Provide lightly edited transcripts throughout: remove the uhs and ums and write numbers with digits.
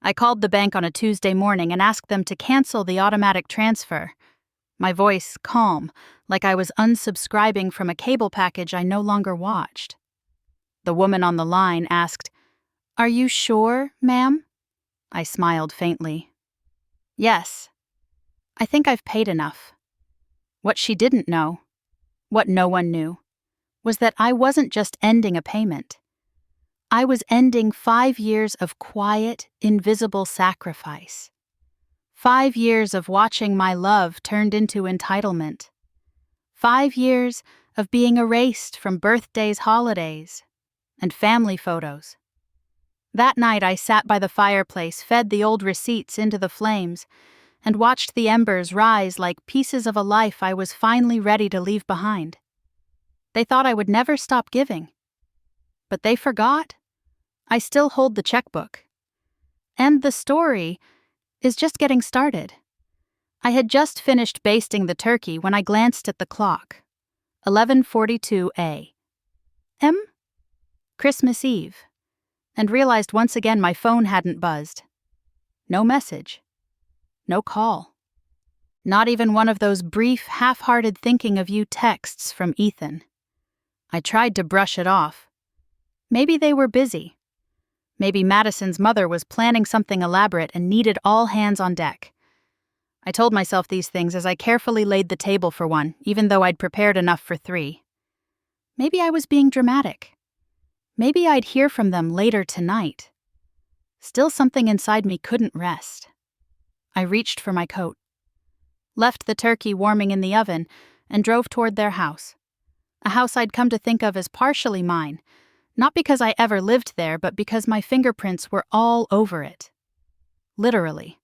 I called the bank on a Tuesday morning and asked them to cancel the automatic transfer. My voice calm, like I was unsubscribing from a cable package I no longer watched. The woman on the line asked, "Are you sure, ma'am?" I smiled faintly. "Yes. I think I've paid enough." What she didn't know, what no one knew, was that I wasn't just ending a payment. I was ending 5 years of quiet, invisible sacrifice. 5 years of watching my love turned into entitlement. 5 years of being erased from birthdays, holidays, and family photos. That night I sat by the fireplace, fed the old receipts into the flames, and watched the embers rise like pieces of a life I was finally ready to leave behind. They thought I would never stop giving. But they forgot. I still hold the checkbook. And the story is just getting started. I had just finished basting the turkey when I glanced at the clock. 11:42 a.m. Christmas Eve, and realized once again my phone hadn't buzzed. No message. No call. Not even one of those brief, half-hearted thinking of you texts from Ethan. I tried to brush it off. Maybe they were busy. Maybe Madison's mother was planning something elaborate and needed all hands on deck. I told myself these things as I carefully laid the table for one, even though I'd prepared enough for 3. Maybe I was being dramatic. Maybe I'd hear from them later tonight. Still, something inside me couldn't rest. I reached for my coat, left the turkey warming in the oven, and drove toward their house. A house I'd come to think of as partially mine, not because I ever lived there, but because my fingerprints were all over it. Literally.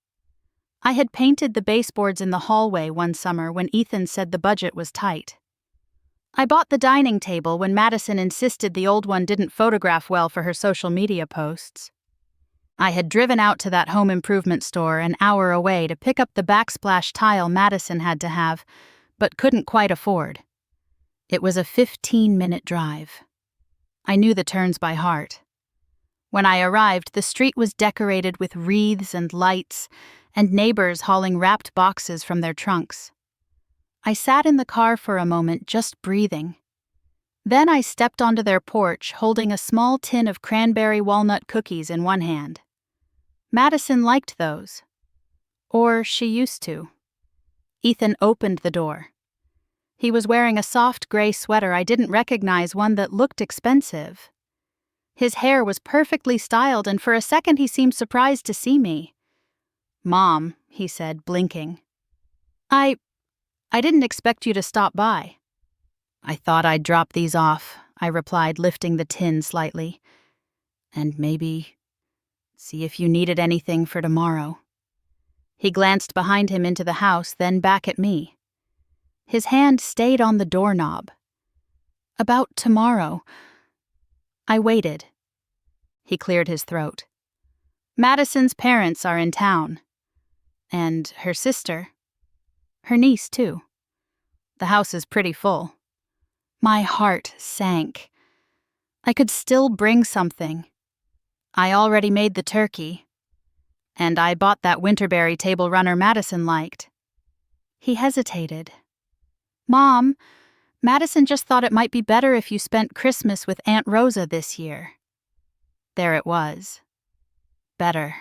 I had painted the baseboards in the hallway one summer when Ethan said the budget was tight. I bought the dining table when Madison insisted the old one didn't photograph well for her social media posts. I had driven out to that home improvement store an hour away to pick up the backsplash tile Madison had to have, but couldn't quite afford. It was a 15-minute drive. I knew the turns by heart. When I arrived, the street was decorated with wreaths and lights, and neighbors hauling wrapped boxes from their trunks. I sat in the car for a moment, just breathing. Then I stepped onto their porch, holding a small tin of cranberry walnut cookies in one hand. Madison liked those. Or she used to. Ethan opened the door. He was wearing a soft gray sweater I didn't recognize, one that looked expensive. His hair was perfectly styled, and for a second he seemed surprised to see me. "Mom," he said, blinking. I didn't expect you to stop by." "I thought I'd drop these off," I replied, lifting the tin slightly. "And maybe see if you needed anything for tomorrow." He glanced behind him into the house, then back at me. His hand stayed on the doorknob. "About tomorrow." I waited. He cleared his throat. "Madison's parents are in town. And her sister. Her niece, too. The house is pretty full." My heart sank. I could still bring something. I already made the turkey. And I bought that Winterberry table runner Madison liked. He hesitated. "Mom, Madison just thought it might be better if you spent Christmas with Aunt Rosa this year." There it was. Better.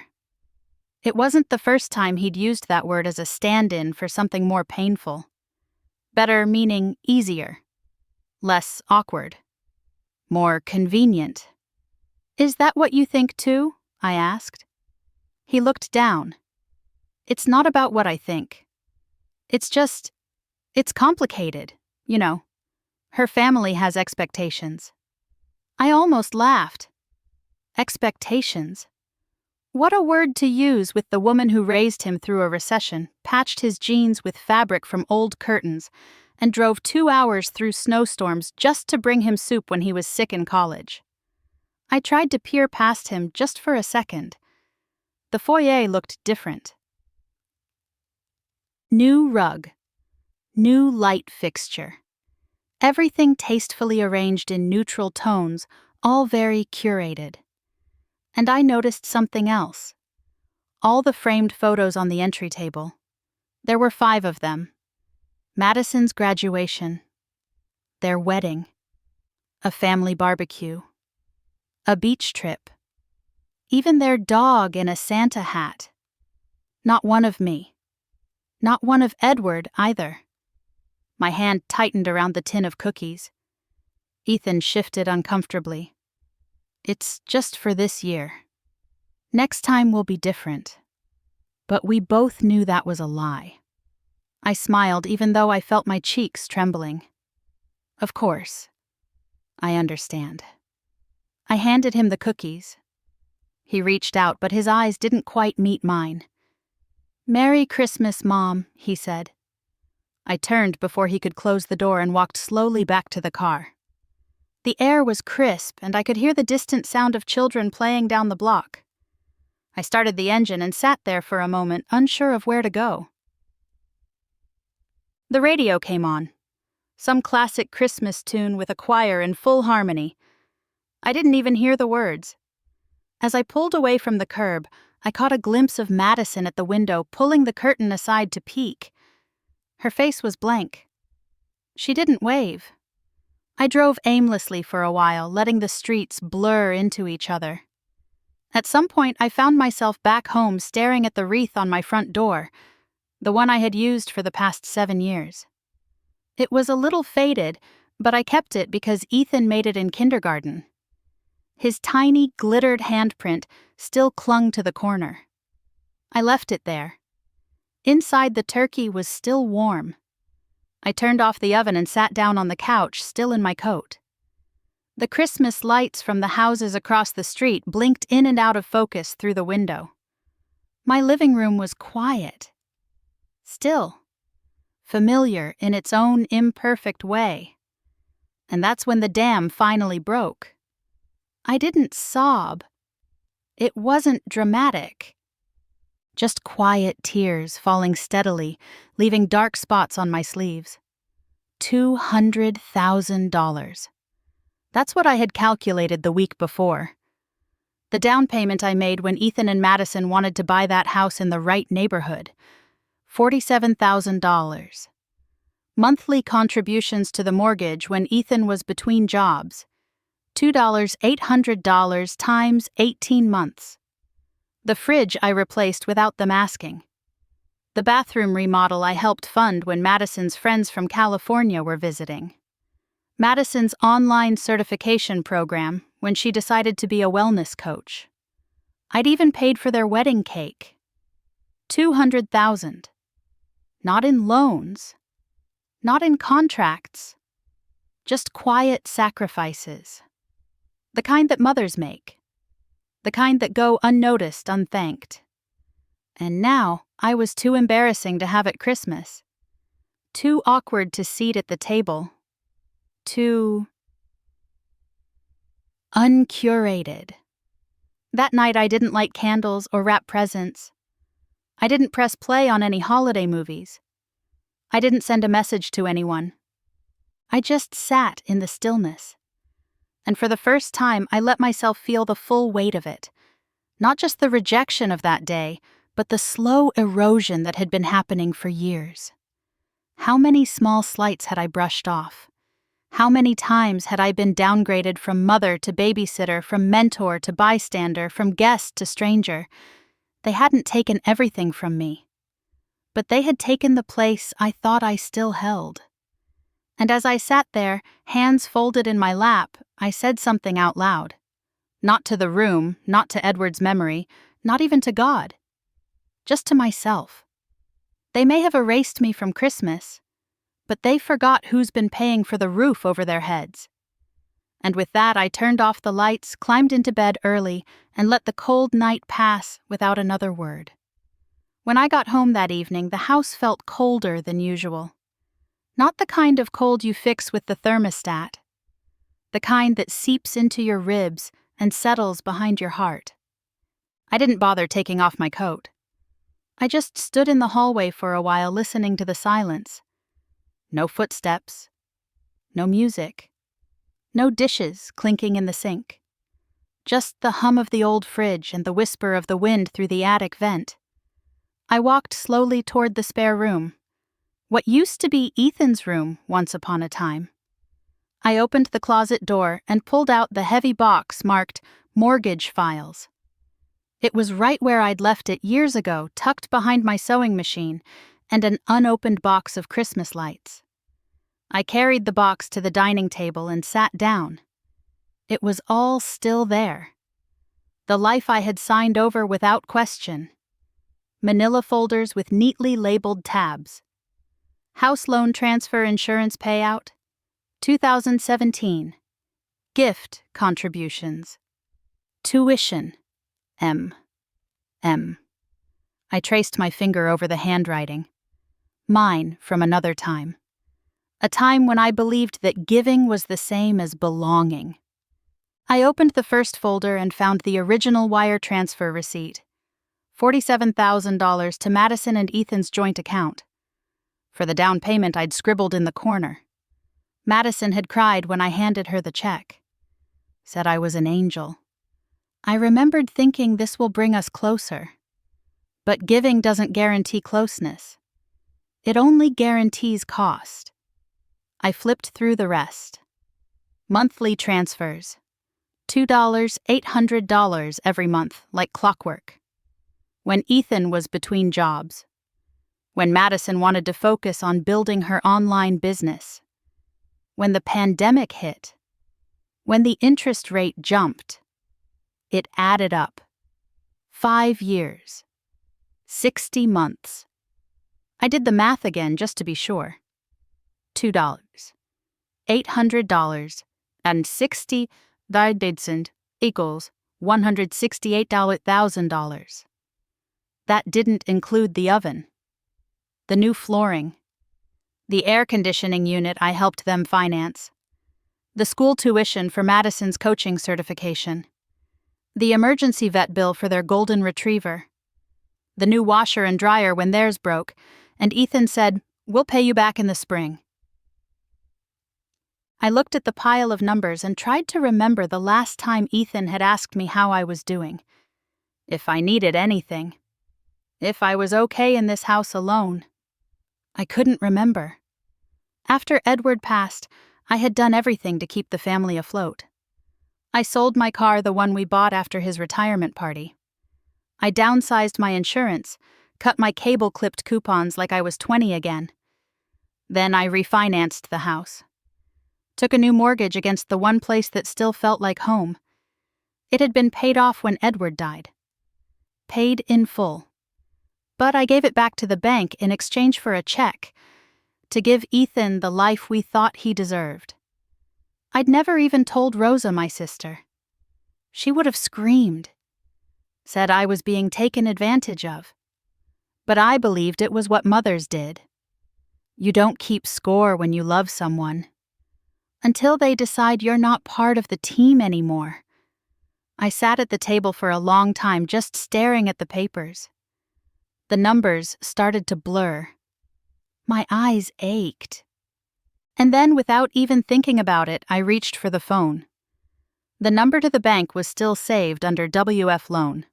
It wasn't the first time he'd used that word as a stand-in for something more painful. Better meaning easier. Less awkward. More convenient. "Is that what you think too?" I asked. He looked down. "It's not about what I think. It's complicated, you know. Her family has expectations." I almost laughed. Expectations. What a word to use with the woman who raised him through a recession, patched his jeans with fabric from old curtains, and drove 2 hours through snowstorms just to bring him soup when he was sick in college. I tried to peer past him just for a second. The foyer looked different. New rug. New light fixture. Everything tastefully arranged in neutral tones, all very curated. And I noticed something else. all the framed photos on the entry table. There were 5 of them. Madison's graduation, their wedding, a family barbecue, a beach trip, even their dog in a Santa hat. Not one of me. Not one of Edward either. My hand tightened around the tin of cookies. Ethan shifted uncomfortably. It's just for this year. Next time will be different. But we both knew that was a lie. I smiled even though I felt my cheeks trembling. Of course. I understand. I handed him the cookies. He reached out, but his eyes didn't quite meet mine. "Merry Christmas, Mom," he said. I turned before he could close the door and walked slowly back to the car. The air was crisp, and I could hear the distant sound of children playing down the block. I started the engine and sat there for a moment, unsure of where to go. The radio came on. Some classic Christmas tune with a choir in full harmony. I didn't even hear the words. As I pulled away from the curb, I caught a glimpse of Madison at the window, pulling the curtain aside to peek. Her face was blank. She didn't wave. I drove aimlessly for a while, letting the streets blur into each other. At some point, I found myself back home staring at the wreath on my front door, the one I had used for the past 7 years. It was a little faded, but I kept it because Ethan made it in kindergarten. His tiny, glittered handprint still clung to the corner. I left it there. Inside, the turkey was still warm. I turned off the oven and sat down on the couch, still in my coat. The Christmas lights from the houses across the street blinked in and out of focus through the window. My living room was quiet. Still. Familiar in its own imperfect way. And that's when the dam finally broke. I didn't sob. It wasn't dramatic. Just quiet tears falling steadily, leaving dark spots on my sleeves. $200,000. That's what I had calculated the week before. The down payment I made when Ethan and Madison wanted to buy that house in the right neighborhood. $47,000. Monthly contributions to the mortgage when Ethan was between jobs. $800 times 18 months. The fridge I replaced without them asking. The bathroom remodel I helped fund when Madison's friends from California were visiting. Madison's online certification program when she decided to be a wellness coach. I'd even paid for their wedding cake. $200,000. Not in loans. Not in contracts. Just quiet sacrifices. The kind that mothers make. The kind that go unnoticed, unthanked. And now, I was too embarrassing to have at Christmas. Too awkward to seat at the table. Too uncurated. That night I didn't light candles or wrap presents. I didn't press play on any holiday movies. I didn't send a message to anyone. I just sat in the stillness. And for the first time, I let myself feel the full weight of it. Not just the rejection of that day, but the slow erosion that had been happening for years. How many small slights had I brushed off? How many times had I been downgraded from mother to babysitter, from mentor to bystander, from guest to stranger? They hadn't taken everything from me. But they had taken the place I thought I still held. And as I sat there, hands folded in my lap, I said something out loud. Not to the room, not to Edward's memory, not even to God. Just to myself. They may have erased me from Christmas, but they forgot who's been paying for the roof over their heads. And with that, I turned off the lights, climbed into bed early, and let the cold night pass without another word. When I got home that evening, the house felt colder than usual. Not the kind of cold you fix with the thermostat. The kind that seeps into your ribs and settles behind your heart. I didn't bother taking off my coat. I just stood in the hallway for a while listening to the silence. No footsteps. No music. No dishes clinking in the sink. Just the hum of the old fridge and the whisper of the wind through the attic vent. I walked slowly toward the spare room. What used to be Ethan's room once upon a time. I opened the closet door and pulled out the heavy box marked mortgage files. It was right where I'd left it years ago, tucked behind my sewing machine and an unopened box of Christmas lights. I carried the box to the dining table and sat down. It was all still there. The life I had signed over without question. Manila folders with neatly labeled tabs. House loan transfer insurance payout, 2017. Gift contributions. Tuition, M. I traced my finger over the handwriting. Mine from another time. A time when I believed that giving was the same as belonging. I opened the first folder and found the original wire transfer receipt. $47,000 to Madison and Ethan's joint account. For the down payment I'd scribbled in the corner. Madison had cried when I handed her the check. Said I was an angel. I remembered thinking this will bring us closer. But giving doesn't guarantee closeness. It only guarantees cost. I flipped through the rest. Monthly transfers. $2, $800 every month, like clockwork. When Ethan was between jobs. When Madison wanted to focus on building her online business. When the pandemic hit. When the interest rate jumped. It added up. 5 years. 60 months. I did the math again just to be sure. $2, $800, and 60 equals $168,000. That didn't include the oven, the new flooring, the air conditioning unit I helped them finance, the school tuition for Madison's coaching certification, the emergency vet bill for their golden retriever, the new washer and dryer when theirs broke, and Ethan said, "We'll pay you back in the spring." I looked at the pile of numbers and tried to remember the last time Ethan had asked me how I was doing, if I needed anything, if I was okay in this house alone. I couldn't remember. After Edward passed, I had done everything to keep the family afloat. I sold my car, the one we bought after his retirement party. I downsized my insurance, cut my cable-clipped coupons like I was 20 again. Then I refinanced the house. Took a new mortgage against the one place that still felt like home. It had been paid off when Edward died. Paid in full. But I gave it back to the bank in exchange for a check to give Ethan the life we thought he deserved. I'd never even told Rosa, my sister. She would have screamed. Said I was being taken advantage of. But I believed it was what mothers did. You don't keep score when you love someone. Until they decide you're not part of the team anymore. I sat at the table for a long time just staring at the papers. The numbers started to blur. My eyes ached. And then, without even thinking about it, I reached for the phone. The number to the bank was still saved under WF Loan.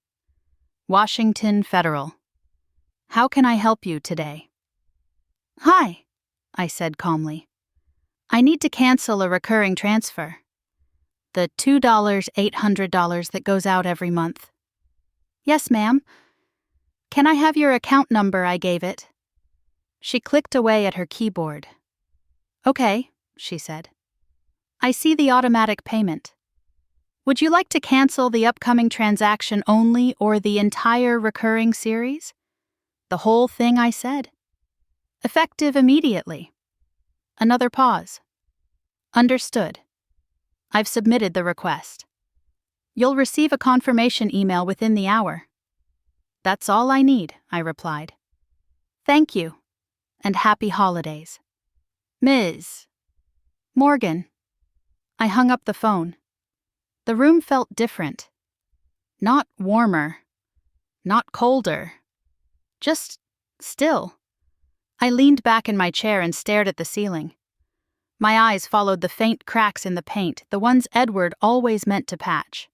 Washington Federal. How can I help you today? Hi, I said calmly. I need to cancel a recurring transfer. The $2, $800 that goes out every month. Yes, ma'am. Can I have your account number? I gave it. She clicked away at her keyboard. Okay, she said. I see the automatic payment. Would you like to cancel the upcoming transaction only or the entire recurring series? The whole thing, I said. Effective immediately. Another pause. Understood. I've submitted the request. You'll receive a confirmation email within the hour. That's all I need, I replied. Thank you, and happy holidays. Ms. Morgan. I hung up the phone. The room felt different. Not warmer. Not colder. Just still. I leaned back in my chair and stared at the ceiling. My eyes followed the faint cracks in the paint, the ones Edward always meant to patch.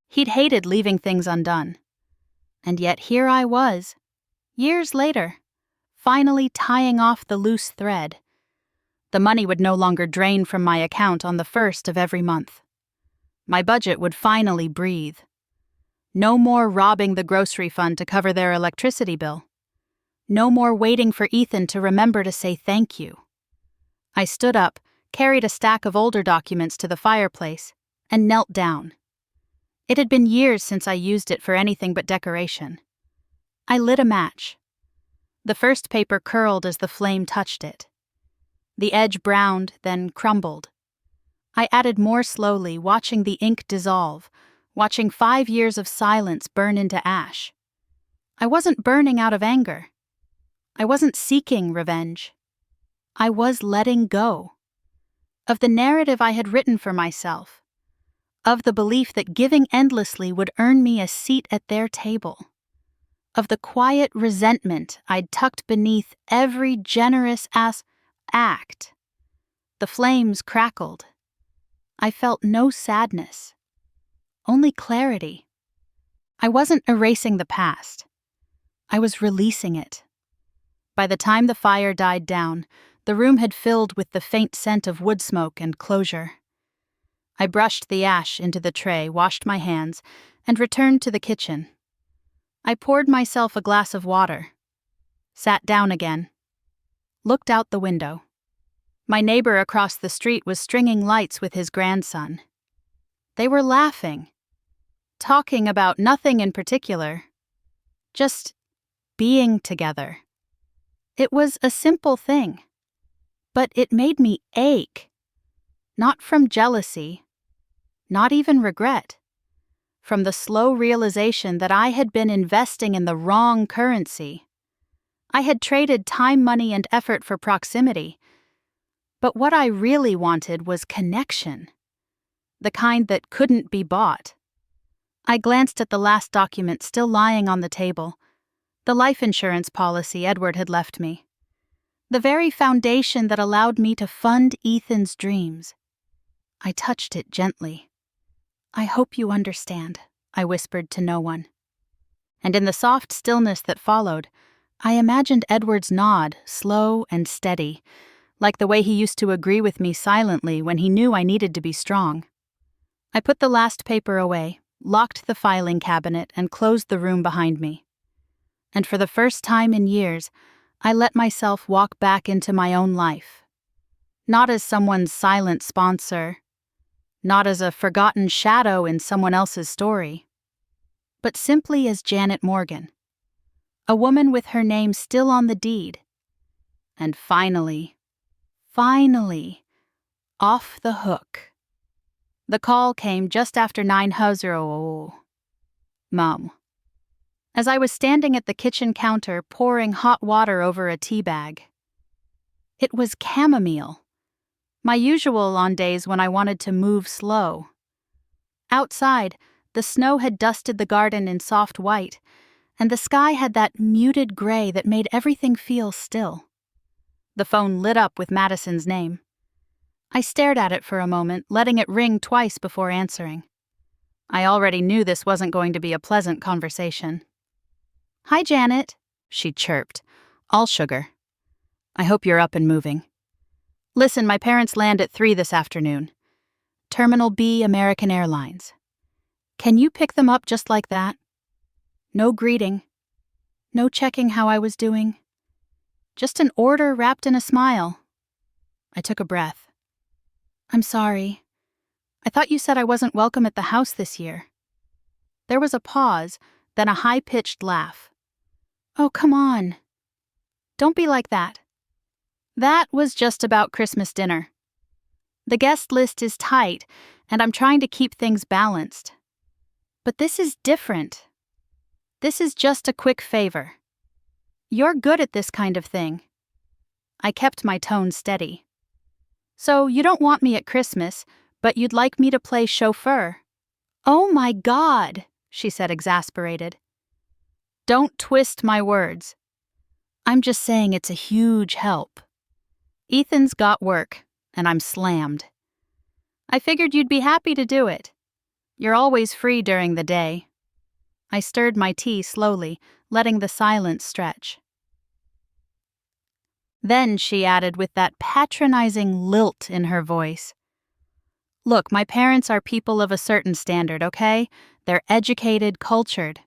He'd hated leaving things undone. And yet here I was, Years later, finally tying off the loose thread. The money would no longer drain from my account on the 1st of every month. My budget would finally breathe. No more robbing the grocery fund to cover their electricity bill. No more waiting for Ethan to remember to say thank you. I stood up, carried a stack of older documents to the fireplace, and knelt down. It had been years since I used it for anything but decoration. I lit a match. The first paper curled as the flame touched it. The edge browned, then crumbled. I added more slowly, watching the ink dissolve, watching 5 years of silence burn into ash. I wasn't burning out of anger. I wasn't seeking revenge. I was letting go. Of the narrative I had written for myself. Of the belief that giving endlessly would earn me a seat at their table. Of the quiet resentment I'd tucked beneath every generous act. The flames crackled. I felt no sadness. Only clarity. I wasn't erasing the past. I was releasing it. By the time the fire died down, the room had filled with the faint scent of wood smoke and closure. I brushed the ash into the tray, washed my hands, and returned to the kitchen. I poured myself a glass of water, sat down again, looked out the window. My neighbor across the street was stringing lights with his grandson. They were laughing, talking about nothing in particular, just being together. It was a simple thing, but it made me ache. Not from jealousy, not even regret. From the slow realization that I had been investing in the wrong currency. I had traded time, money, and effort for proximity. But what I really wanted was connection. The kind that couldn't be bought. I glanced at the last document still lying on the table. The life insurance policy Edward had left me. The very foundation that allowed me to fund Ethan's dreams. I touched it gently. "I hope you understand," I whispered to no one. And in the soft stillness that followed, I imagined Edward's nod, slow and steady, like the way he used to agree with me silently when he knew I needed to be strong. I put the last paper away, locked the filing cabinet, and closed the room behind me. And for the first time in years, I let myself walk back into my own life. Not as someone's silent sponsor, not as a forgotten shadow in someone else's story, but simply as Janet Morgan, a woman with her name still on the deed. And finally, off the hook. The call came just after 9:00 Mom. As I was standing at the kitchen counter pouring hot water over a tea bag. It was chamomile. My usual on days when I wanted to move slow. Outside, the snow had dusted the garden in soft white, and the sky had that muted gray that made everything feel still. The phone lit up with Madison's name. I stared at it for a moment, letting it ring twice before answering. I already knew this wasn't going to be a pleasant conversation. "Hi, Janet," she chirped, all sugar. "I hope you're up and moving. Listen, my parents land at 3 this afternoon. Terminal B, American Airlines. Can you pick them up just like that? No greeting. No checking how I was doing. Just an order wrapped in a smile." I took a breath. "I'm sorry. I thought you said I wasn't welcome at the house this year." There was a pause, then a high-pitched laugh. "Oh, come on. Don't be like that. That was just about Christmas dinner. The guest list is tight, and I'm trying to keep things balanced. But this is different. This is just a quick favor. You're good at this kind of thing." I kept my tone steady. "So you don't want me at Christmas, but you'd like me to play chauffeur?" "Oh my God," she said, exasperated. "Don't twist my words. I'm just saying it's a huge help. Ethan's got work, and I'm slammed. I figured you'd be happy to do it. You're always free during the day." I stirred my tea slowly, letting the silence stretch. Then she added with that patronizing lilt in her voice, "Look, my parents are people of a certain standard, okay? They're educated, cultured.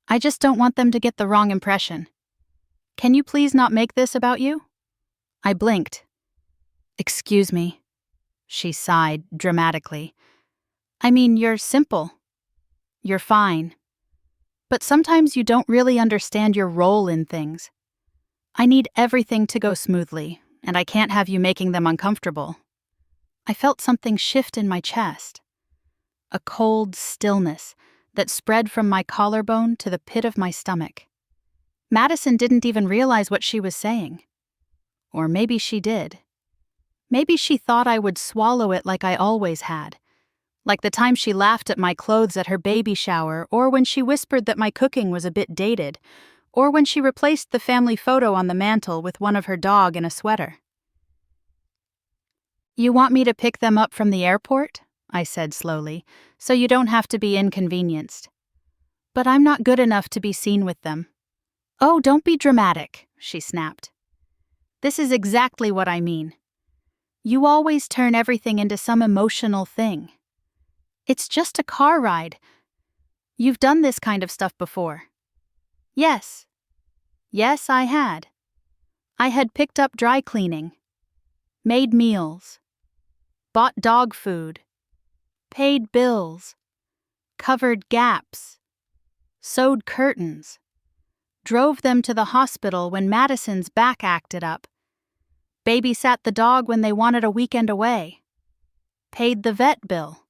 I just don't want them to get the wrong impression. Can you please not make this about you?" I blinked. "Excuse me," she sighed dramatically. "I mean, you're simple. You're fine. But sometimes you don't really understand your role in things. I need everything to go smoothly, and I can't have you making them uncomfortable." I felt something shift in my chest. A cold stillness that spread from my collarbone to the pit of my stomach. Madison didn't even realize what she was saying. Or maybe she did. Maybe she thought I would swallow it like I always had. Like the time she laughed at my clothes at her baby shower, or when she whispered that my cooking was a bit dated, or when she replaced the family photo on the mantel with one of her dog in a sweater. "You want me to pick them up from the airport?" I said slowly, "so you don't have to be inconvenienced. But I'm not good enough to be seen with them." "Oh, don't be dramatic," she snapped. "This is exactly what I mean. You always turn everything into some emotional thing. It's just a car ride. You've done this kind of stuff before." Yes. Yes, I had. I had picked up dry cleaning, made meals, bought dog food, paid bills, covered gaps, sewed curtains, drove them to the hospital when Madison's back acted up, babysat the dog when they wanted a weekend away, paid the vet bill.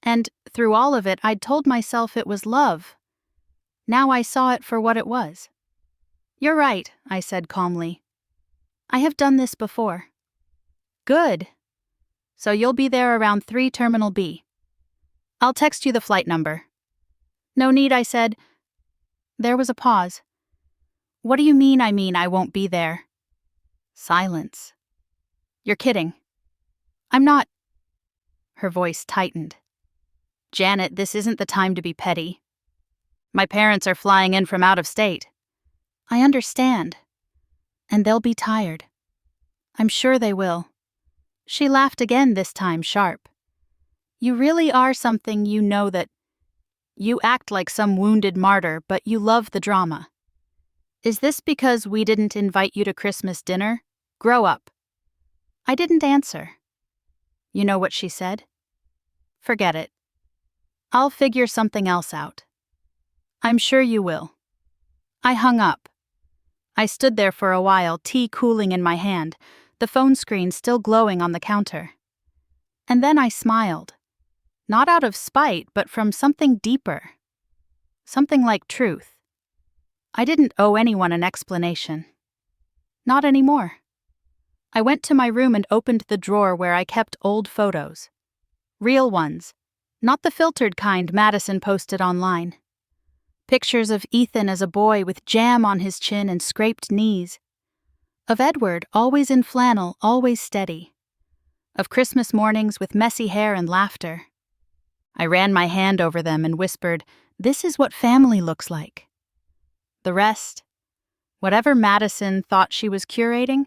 And through all of it, I'd told myself it was love. Now I saw it for what it was. "You're right," I said calmly. "I have done this before." "Good. So you'll be there around 3 Terminal B. I'll text you the flight number." "No need," I said. There was a pause. "What do you mean I won't be there?" Silence. "You're kidding." "I'm not." Her voice tightened. "Janet, this isn't the time to be petty. My parents are flying in from out of state." "I understand. And they'll be tired. I'm sure they will." She laughed again, this time sharp. "You really are something, you know that. You act like some wounded martyr, but you love the drama. Is this because we didn't invite you to Christmas dinner? Grow up." I didn't answer. You know what she said? "Forget it. I'll figure something else out." "I'm sure you will." I hung up. I stood there for a while, tea cooling in my hand, the phone screen still glowing on the counter. And then I smiled. Not out of spite, but from something deeper. Something like truth. I didn't owe anyone an explanation. Not anymore. I went to my room and opened the drawer where I kept old photos. Real ones. Not the filtered kind Madison posted online. Pictures of Ethan as a boy with jam on his chin and scraped knees. Of Edward, always in flannel, always steady. Of Christmas mornings with messy hair and laughter. I ran my hand over them and whispered, "This is what family looks like." The rest, whatever Madison thought she was curating,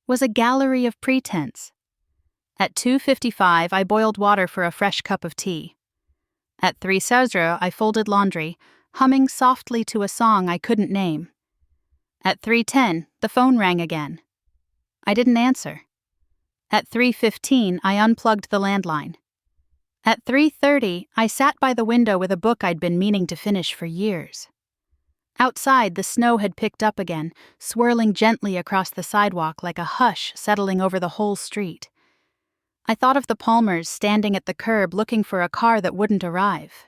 was a gallery of pretense. At 2:55, I boiled water for a fresh cup of tea. At 3:00, I folded laundry, humming softly to a song I couldn't name. At 3:10, the phone rang again. I didn't answer. At 3:15, I unplugged the landline. At 3:30, I sat by the window with a book I'd been meaning to finish for years. Outside, the snow had picked up again, swirling gently across the sidewalk like a hush settling over the whole street. I thought of the Palmers standing at the curb looking for a car that wouldn't arrive.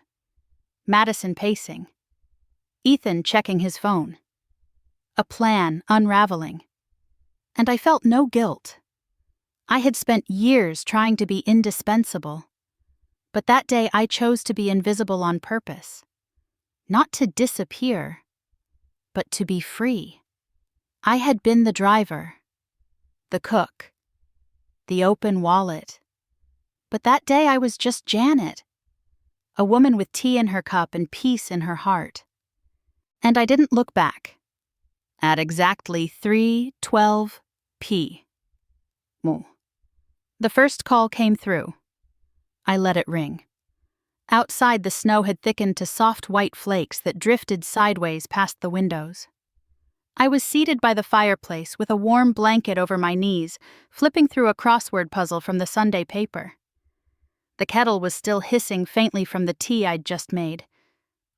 Madison pacing. Ethan checking his phone. A plan unraveling. And I felt no guilt. I had spent years trying to be indispensable. But that day I chose to be invisible on purpose. Not to disappear, but to be free. I had been the driver, the cook, the open wallet. But that day I was just Janet, a woman with tea in her cup and peace in her heart. And I didn't look back. At exactly 3:12 p.m. The first call came through. I let it ring. Outside, the snow had thickened to soft white flakes that drifted sideways past the windows. I was seated by the fireplace with a warm blanket over my knees, flipping through a crossword puzzle from the Sunday paper. The kettle was still hissing faintly from the tea I'd just made.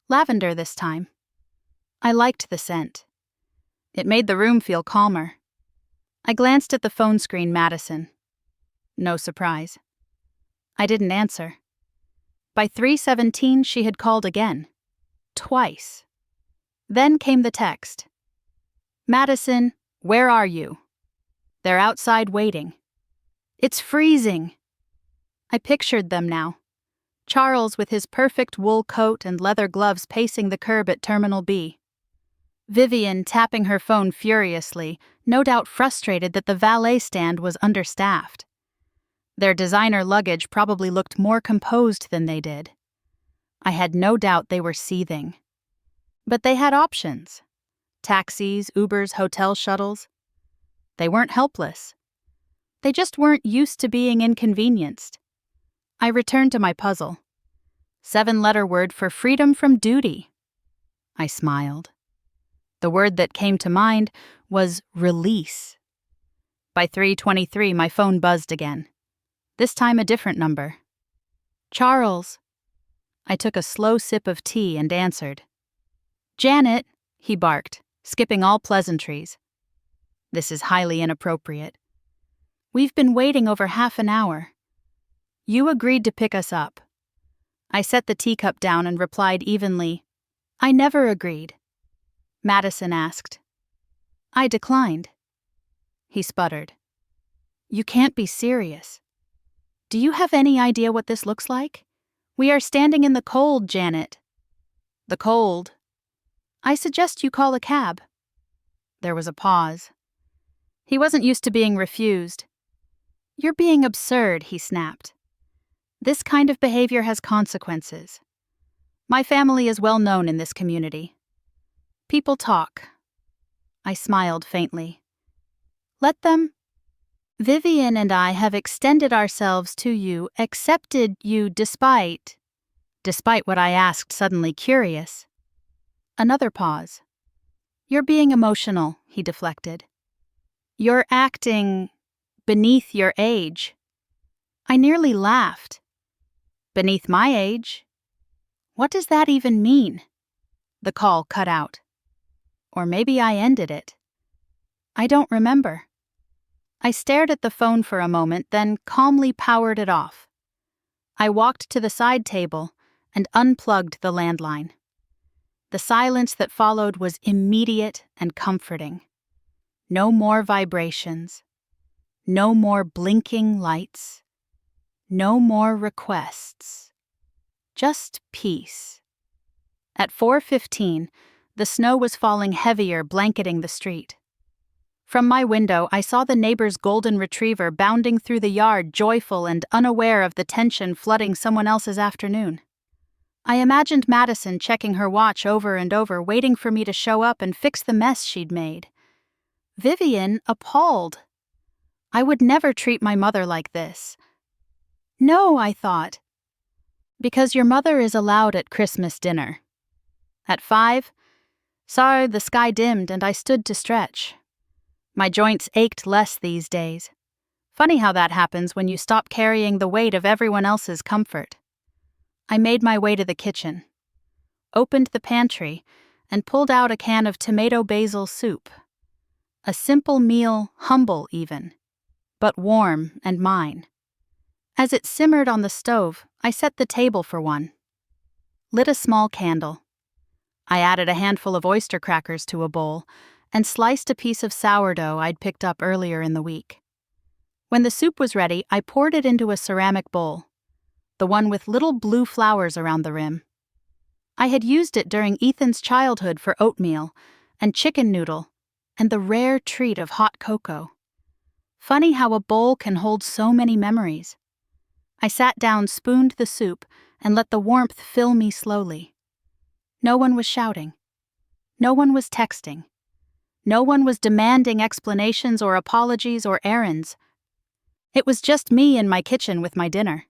Lavender this time. I liked the scent. It made the room feel calmer. I glanced at the phone screen. Madison. No surprise. I didn't answer. By 3:17, she had called again. Twice. Then came the text. Madison, where are you? They're outside waiting. It's freezing. I pictured them now. Charles with his perfect wool coat and leather gloves pacing the curb at Terminal B. Vivian tapping her phone furiously, no doubt frustrated that the valet stand was understaffed. Their designer luggage probably looked more composed than they did. I had no doubt they were seething. But they had options. Taxis, Ubers, hotel shuttles. They weren't helpless. They just weren't used to being inconvenienced. I returned to my puzzle. 7-letter word for freedom from duty. I smiled. The word that came to mind was release. By 3:23, my phone buzzed again. This time a different number. Charles. I took a slow sip of tea and answered. Janet, he barked, skipping all pleasantries. This is highly inappropriate. We've been waiting over half an hour. You agreed to pick us up. I set the teacup down and replied evenly, I never agreed. Madison asked. I declined. He sputtered. You can't be serious. Do you have any idea what this looks like? We are standing in the cold, Janet. The cold. I suggest you call a cab. There was a pause. He wasn't used to being refused. You're being absurd, he snapped. This kind of behavior has consequences. My family is well known in this community. People talk. I smiled faintly. Let them. Vivian and I have extended ourselves to you, accepted you despite what I asked, suddenly curious. Another pause. You're being emotional, he deflected. You're acting beneath your age. I nearly laughed. Beneath my age? What does that even mean? The call cut out. Or maybe I ended it. I don't remember. I stared at the phone for a moment, then calmly powered it off. I walked to the side table and unplugged the landline. The silence that followed was immediate and comforting. No more vibrations. No more blinking lights. No more requests. Just peace. At 4:15, the snow was falling heavier, blanketing the street. From my window, I saw the neighbor's golden retriever bounding through the yard, joyful and unaware of the tension flooding someone else's afternoon. I imagined Madison checking her watch over and over, waiting for me to show up and fix the mess she'd made. Vivian, appalled. I would never treat my mother like this. No, I thought. Because your mother is allowed at Christmas dinner. At 5, sorry, the sky dimmed and I stood to stretch. My joints ached less these days. Funny how that happens when you stop carrying the weight of everyone else's comfort. I made my way to the kitchen, opened the pantry, and pulled out a can of tomato basil soup. A simple meal, humble even, but warm and mine. As it simmered on the stove, I set the table for one. Lit a small candle. I added a handful of oyster crackers to a bowl and sliced a piece of sourdough I'd picked up earlier in the week. When the soup was ready, I poured it into a ceramic bowl, the one with little blue flowers around the rim. I had used it during Ethan's childhood for oatmeal and chicken noodle and the rare treat of hot cocoa. Funny how a bowl can hold so many memories. I sat down, spooned the soup, and let the warmth fill me slowly. No one was shouting. No one was texting. No one was demanding explanations or apologies or errands. It was just me in my kitchen with my dinner.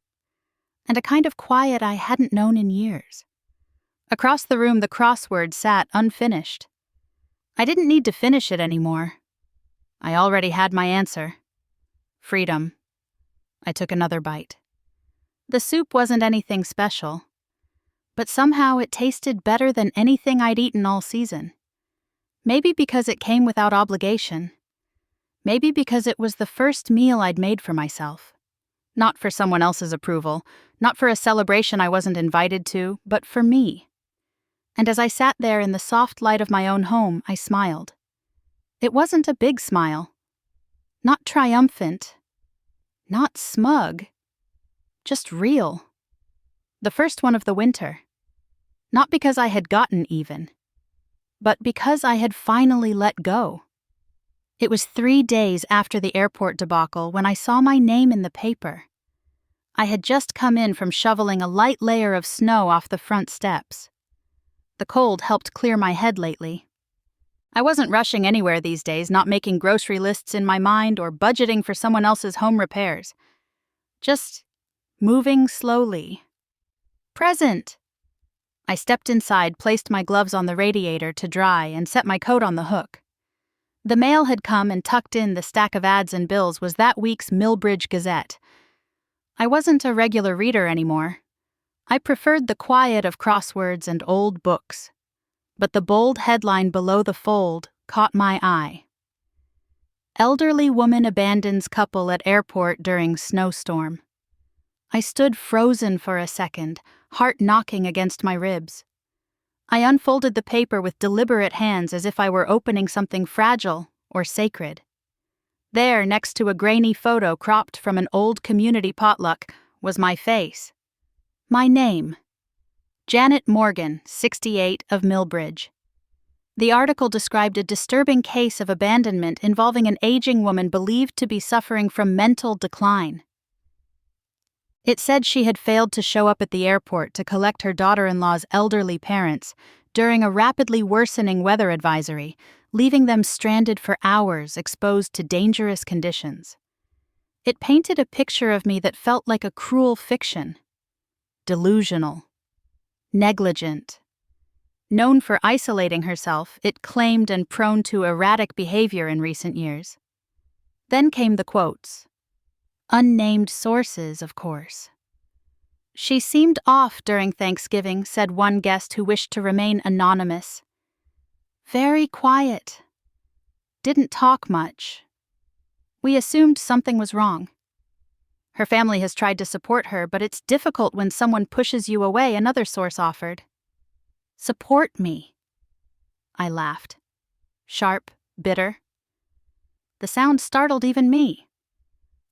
And a kind of quiet I hadn't known in years. Across the room, the crossword sat unfinished. I didn't need to finish it anymore. I already had my answer. Freedom. I took another bite. The soup wasn't anything special, but somehow it tasted better than anything I'd eaten all season. Maybe because it came without obligation. Maybe because it was the first meal I'd made for myself. Not for someone else's approval, not for a celebration I wasn't invited to, but for me. And as I sat there in the soft light of my own home, I smiled. It wasn't a big smile. Not triumphant. Not smug. Just real. The first one of the winter. Not because I had gotten even, but because I had finally let go. It was 3 days after the airport debacle when I saw my name in the paper. I had just come in from shoveling a light layer of snow off the front steps. The cold helped clear my head lately. I wasn't rushing anywhere these days, not making grocery lists in my mind or budgeting for someone else's home repairs. Just moving slowly. Present! I stepped inside, placed my gloves on the radiator to dry, and set my coat on the hook. The mail had come, and tucked in the stack of ads and bills was that week's Millbridge Gazette. I wasn't a regular reader anymore. I preferred the quiet of crosswords and old books. But the bold headline below the fold caught my eye. Elderly woman abandons couple at airport during snowstorm. I stood frozen for a second, heart knocking against my ribs. I unfolded the paper with deliberate hands as if I were opening something fragile or sacred. There, next to a grainy photo cropped from an old community potluck, was my face. My name. Janet Morgan, 68, of Millbridge. The article described a disturbing case of abandonment involving an aging woman believed to be suffering from mental decline. It said she had failed to show up at the airport to collect her daughter-in-law's elderly parents during a rapidly worsening weather advisory, leaving them stranded for hours, exposed to dangerous conditions. It painted a picture of me that felt like a cruel fiction. Delusional. Negligent. Known for isolating herself, it claimed and prone to erratic behavior in recent years. Then came the quotes. Unnamed sources, of course. She seemed off during Thanksgiving, said one guest who wished to remain anonymous. Very quiet. Didn't talk much. We assumed something was wrong. Her family has tried to support her, but it's difficult when someone pushes you away, another source offered. Support me. I laughed. Sharp, bitter. The sound startled even me.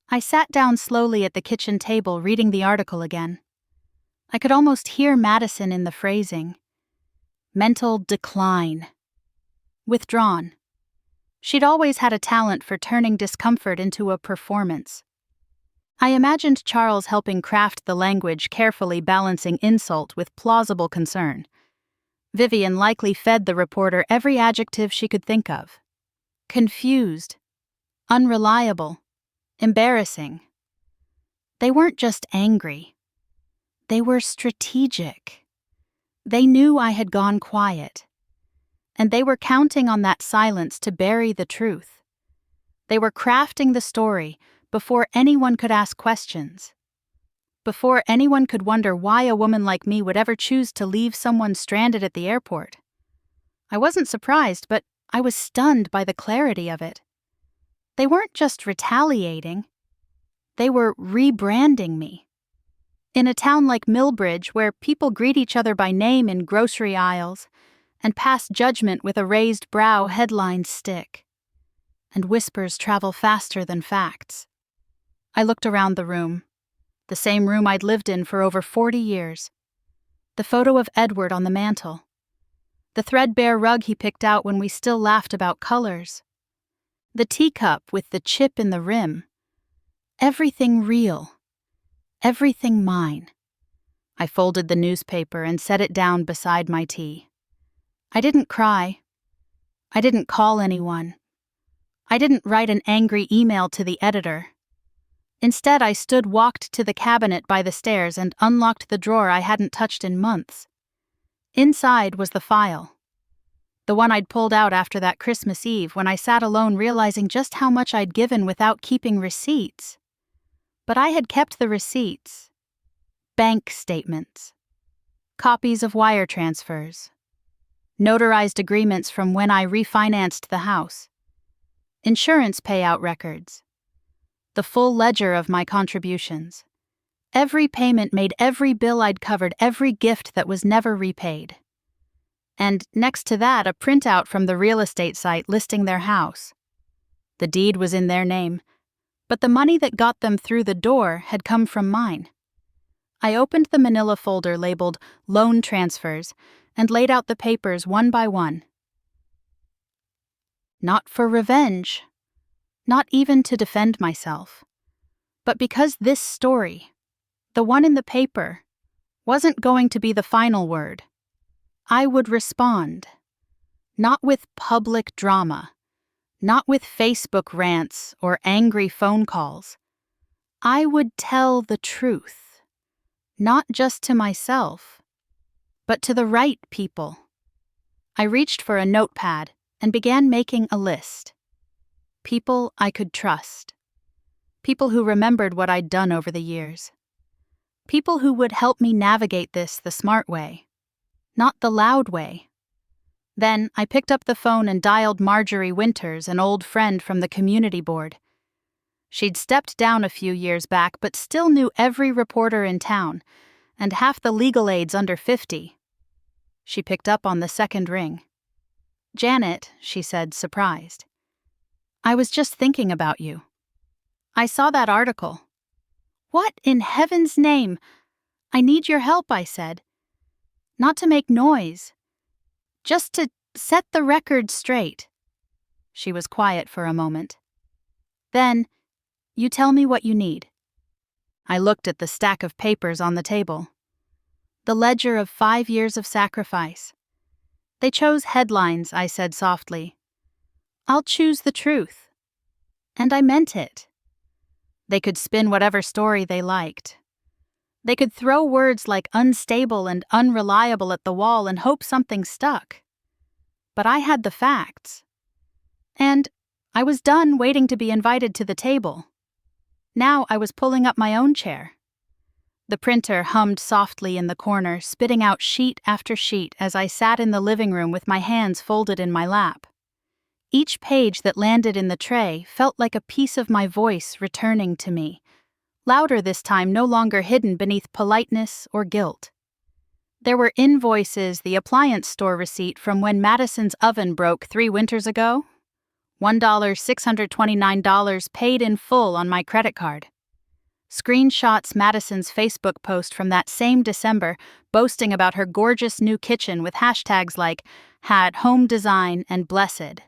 I sat down slowly at the kitchen table, reading the article again. I could almost hear Madison in the phrasing. Mental decline. Withdrawn. She'd always had a talent for turning discomfort into a performance. I imagined Charles helping craft the language, carefully balancing insult with plausible concern. Vivian likely fed the reporter every adjective she could think of. Confused. Unreliable. Embarrassing. They weren't just angry. They were strategic. They knew I had gone quiet. And they were counting on that silence to bury the truth. They were crafting the story before anyone could ask questions. Before anyone could wonder why a woman like me would ever choose to leave someone stranded at the airport. I wasn't surprised, but I was stunned by the clarity of it. They weren't just retaliating. They were rebranding me. In a town like Millbridge, where people greet each other by name in grocery aisles and pass judgment with a raised brow, headlines stick, and whispers travel faster than facts. I looked around the room, the same room I'd lived in for over 40 years. The photo of Edward on the mantel. The threadbare rug he picked out when we still laughed about colors. The teacup with the chip in the rim. Everything real. Everything mine. I folded the newspaper and set it down beside my tea. I didn't cry, I didn't call anyone. I didn't write an angry email to the editor. Instead, I walked to the cabinet by the stairs and unlocked the drawer I hadn't touched in months. Inside was the file. The one I'd pulled out after that Christmas Eve when I sat alone realizing just how much I'd given without keeping receipts. But I had kept the receipts. Bank statements. Copies of wire transfers. Notarized agreements from when I refinanced the house. Insurance payout records. The full ledger of my contributions. Every payment made, every bill I'd covered, every gift that was never repaid. And next to that, a printout from the real estate site listing their house. The deed was in their name, but the money that got them through the door had come from mine. I opened the manila folder labeled Loan Transfers and laid out the papers one by one. Not for revenge, not even to defend myself, but because this story, the one in the paper, wasn't going to be the final word. I would respond, not with public drama, not with Facebook rants or angry phone calls. I would tell the truth, not just to myself, but to the right people. I reached for a notepad and began making a list. People I could trust. People who remembered what I'd done over the years. People who would help me navigate this the smart way. Not the loud way. Then I picked up the phone and dialed Marjorie Winters, an old friend from the community board. She'd stepped down a few years back but still knew every reporter in town, and half the legal aides under 50. She picked up on the second ring. "Janet," she said, surprised. "I was just thinking about you. I saw that article." "What in heaven's name?" "I need your help," I said. "Not to make noise. Just to set the record straight." She was quiet for a moment. "Then, you tell me what you need." I looked at the stack of papers on the table. The ledger of 5 years of sacrifice. "They chose headlines," I said softly. "I'll choose the truth." And I meant it. They could spin whatever story they liked. They could throw words like unstable and unreliable at the wall and hope something stuck. But I had the facts. And I was done waiting to be invited to the table. Now I was pulling up my own chair. The printer hummed softly in the corner, spitting out sheet after sheet as I sat in the living room with my hands folded in my lap. Each page that landed in the tray felt like a piece of my voice returning to me. Louder this time, no longer hidden beneath politeness or guilt. There were invoices, the appliance store receipt from when Madison's oven broke 3 winters ago. $1,629 paid in full on my credit card. Screenshots Madison's Facebook post from that same December boasting about her gorgeous new kitchen with hashtags like "had home design" and "blessed."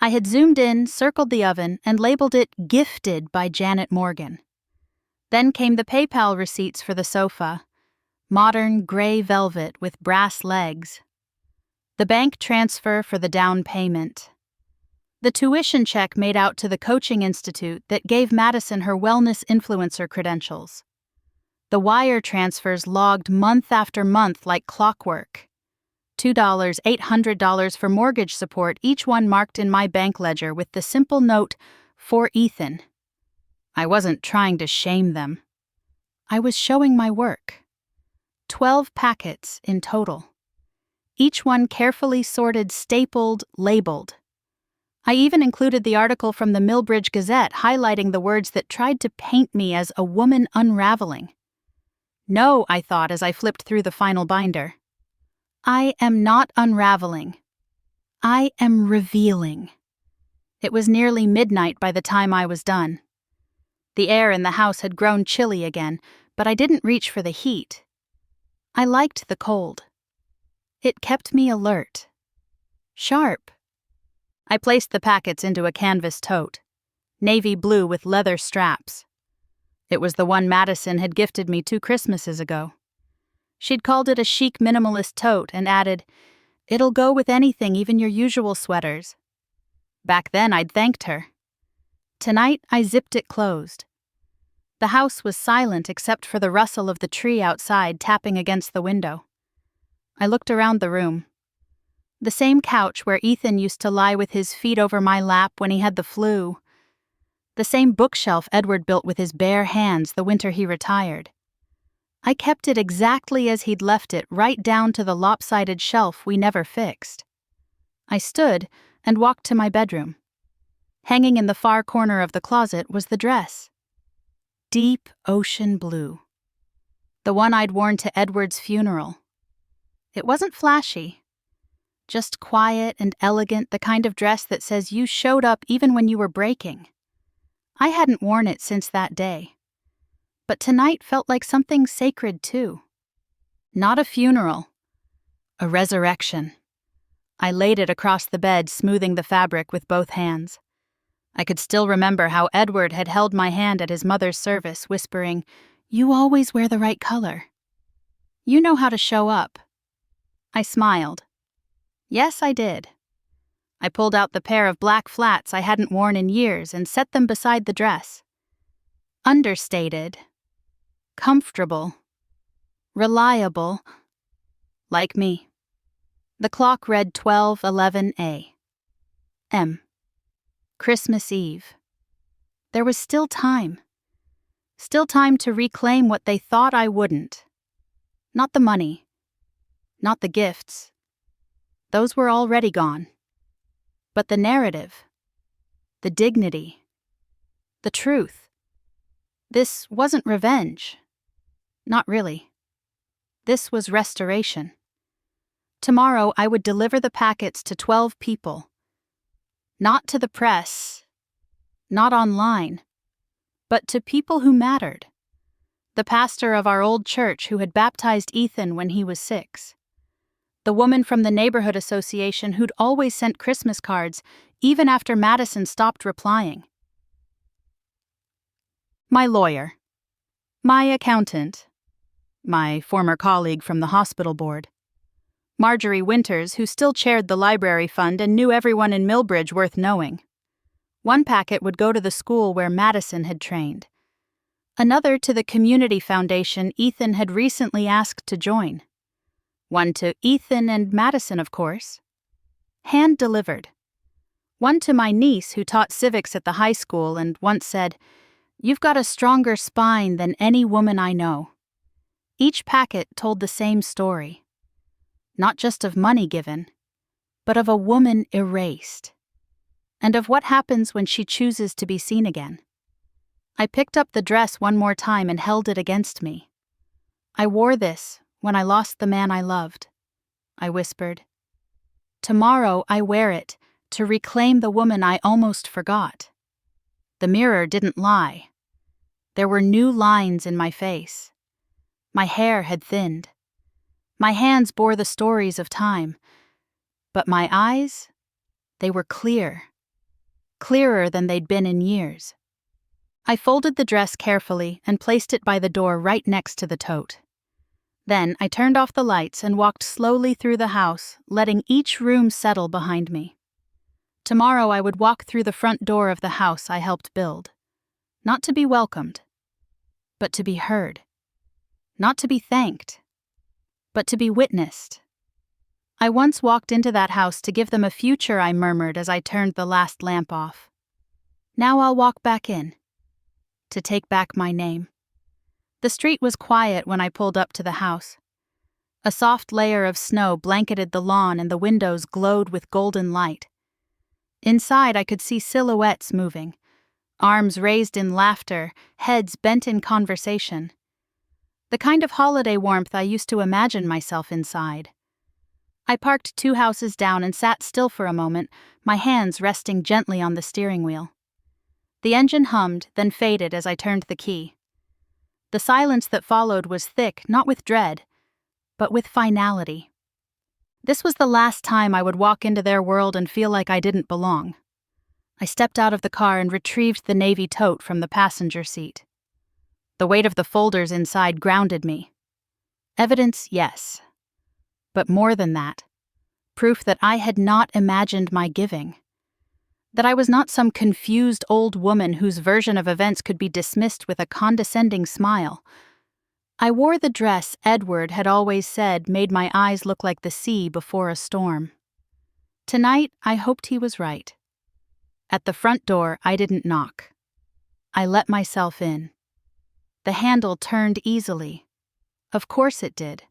I had zoomed in, circled the oven, and labeled it "Gifted by Janet Morgan." Then came the PayPal receipts for the sofa, modern gray velvet with brass legs. The bank transfer for the down payment. The tuition check made out to the coaching institute that gave Madison her wellness influencer credentials. The wire transfers logged month after month like clockwork. $2, $800 for mortgage support, each one marked in my bank ledger with the simple note, "For Ethan." I wasn't trying to shame them. I was showing my work. 12 packets in total. Each one carefully sorted, stapled, labeled. I even included the article from the Millbridge Gazette highlighting the words that tried to paint me as a woman unraveling. No, I thought as I flipped through the final binder. I am not unraveling. I am revealing. It was nearly midnight by the time I was done. The air in the house had grown chilly again, but I didn't reach for the heat. I liked the cold. It kept me alert. Sharp. I placed the packets into a canvas tote, navy blue with leather straps. It was the one Madison had gifted me 2 Christmases ago. She'd called it a chic minimalist tote and added, It'll go with anything, even your usual sweaters." Back then, I'd thanked her. Tonight, I zipped it closed. The house was silent except for the rustle of the tree outside tapping against the window. I looked around the room. The same couch where Ethan used to lie with his feet over my lap when he had the flu. The same bookshelf Edward built with his bare hands the winter he retired. I kept it exactly as he'd left it, right down to the lopsided shelf we never fixed. I stood and walked to my bedroom. Hanging in the far corner of the closet was the dress. Deep ocean blue. The one I'd worn to Edward's funeral. It wasn't flashy. Just quiet and elegant, the kind of dress that says you showed up even when you were breaking. I hadn't worn it since that day. But tonight felt like something sacred too. Not a funeral. A resurrection. I laid it across the bed, smoothing the fabric with both hands. I could still remember how Edward had held my hand at his mother's service, whispering, "You always wear the right color. You know how to show up." I smiled. Yes, I did. I pulled out the pair of black flats I hadn't worn in years and set them beside the dress. Understated. Comfortable. Reliable. Like me. The clock read 12:11 a.m. Christmas Eve. There was still time. Still time to reclaim what they thought I wouldn't. Not the money. Not the gifts. Those were already gone. But the narrative. The dignity. The truth. This wasn't revenge. Not really. This was restoration. Tomorrow I would deliver the packets to 12 people. Not to the press. Not online. But to people who mattered. The pastor of our old church who had baptized Ethan when he was 6. The woman from the neighborhood association who'd always sent Christmas cards even after Madison stopped replying. My lawyer. My accountant. My former colleague from the hospital board. Marjorie Winters, who still chaired the library fund and knew everyone in Millbridge worth knowing. One packet would go to the school where Madison had trained. Another to the community foundation Ethan had recently asked to join. One to Ethan and Madison, of course. Hand-delivered. One to my niece who taught civics at the high school and once said, "You've got a stronger spine than any woman I know." Each packet told the same story. Not just of money given, but of a woman erased. And of what happens when she chooses to be seen again. I picked up the dress one more time and held it against me. "I wore this when I lost the man I loved," I whispered. "Tomorrow I wear it to reclaim the woman I almost forgot." The mirror didn't lie. There were new lines in my face. My hair had thinned. My hands bore the stories of time. But my eyes, they were clear. Clearer than they'd been in years. I folded the dress carefully and placed it by the door right next to the tote. Then I turned off the lights and walked slowly through the house, letting each room settle behind me. Tomorrow I would walk through the front door of the house I helped build. Not to be welcomed, but to be heard. Not to be thanked, but to be witnessed. I once walked into that house to give them a future, I murmured as I turned the last lamp off. Now I'll walk back in, to take back my name. The street was quiet when I pulled up to the house. A soft layer of snow blanketed the lawn and the windows glowed with golden light. Inside I could see silhouettes moving, arms raised in laughter, heads bent in conversation. The kind of holiday warmth I used to imagine myself inside. I parked 2 houses down and sat still for a moment, my hands resting gently on the steering wheel. The engine hummed, then faded as I turned the key. The silence that followed was thick, not with dread, but with finality. This was the last time I would walk into their world and feel like I didn't belong. I stepped out of the car and retrieved the navy tote from the passenger seat. The weight of the folders inside grounded me. Evidence, yes. But more than that, Proof that I had not imagined my giving. That I was not some confused old woman whose version of events could be dismissed with a condescending smile. I wore the dress Edward had always said made my eyes look like the sea before a storm. Tonight, I hoped he was right. At the front door, I didn't knock. I let myself in. The handle turned easily. Of course it did.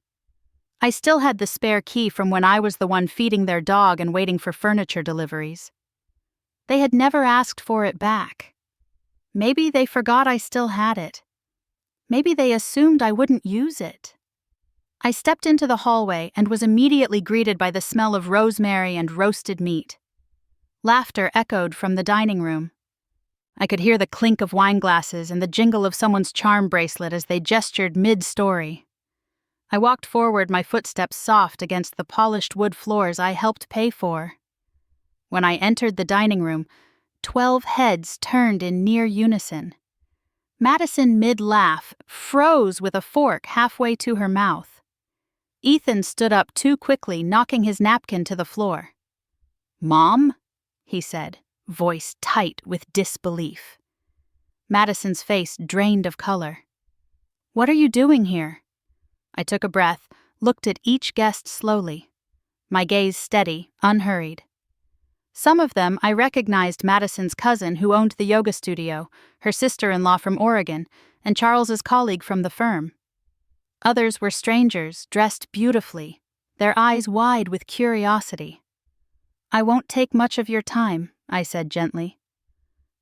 I still had the spare key from when I was the one feeding their dog and waiting for furniture deliveries. They had never asked for it back. Maybe they forgot I still had it. Maybe they assumed I wouldn't use it. I stepped into the hallway and was immediately greeted by the smell of rosemary and roasted meat. Laughter echoed from the dining room. I could hear the clink of wine glasses and the jingle of someone's charm bracelet as they gestured mid-story. I walked forward, my footsteps soft against the polished wood floors I helped pay for. When I entered the dining room, 12 heads turned in near unison. Madison, mid-laugh, froze with a fork halfway to her mouth. Ethan stood up too quickly, knocking his napkin to the floor. "Mom?" he said, voice tight with disbelief. Madison's face drained of color. "What are you doing here?" I took a breath, looked at each guest slowly. My gaze steady, unhurried. Some of them I recognized Madison's cousin who owned the yoga studio, her sister-in-law from Oregon, and Charles's colleague from the firm. Others were strangers, dressed beautifully, their eyes wide with curiosity. "I won't take much of your time," I said gently.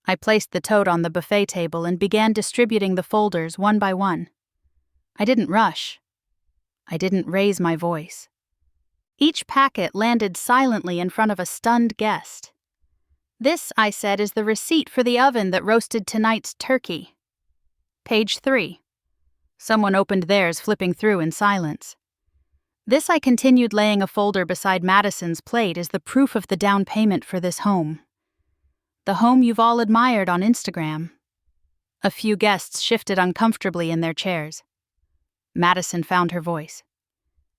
I placed the tote on the buffet table and began distributing the folders one by one. I didn't rush. I didn't raise my voice. Each packet landed silently in front of a stunned guest. "This," I said, "is the receipt for the oven that roasted tonight's turkey." Page 3. Someone opened theirs, flipping through in silence. "This," I continued, laying a folder beside Madison's plate, "is the proof of the down payment for this home. The home you've all admired on Instagram." A few guests shifted uncomfortably in their chairs. Madison found her voice.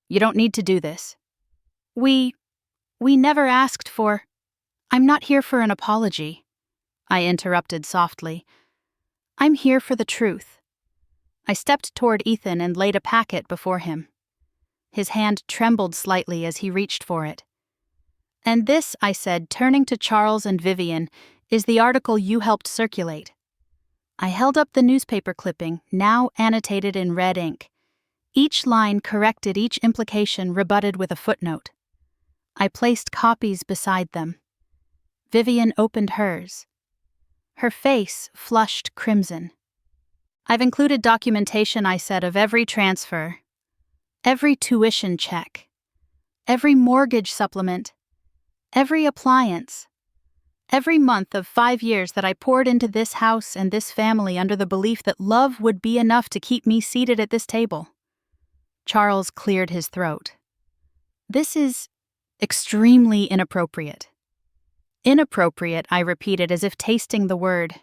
"You don't need to do this." We never asked for—" "I'm not here for an apology," I interrupted softly. "I'm here for the truth." I stepped toward Ethan and laid a packet before him. His hand trembled slightly as he reached for it. "And this," I said, turning to Charles and Vivian, "is the article you helped circulate." I held up the newspaper clipping, now annotated in red ink. Each line corrected each implication, rebutted with a footnote. I placed copies beside them. Vivian opened hers. Her face flushed crimson. "I've included documentation," I said, "of every transfer, every tuition check, every mortgage supplement, every appliance, every month of 5 years that I poured into this house and this family under the belief that love would be enough to keep me seated at this table." Charles cleared his throat. "This is extremely inappropriate." "Inappropriate," I repeated as if tasting the word.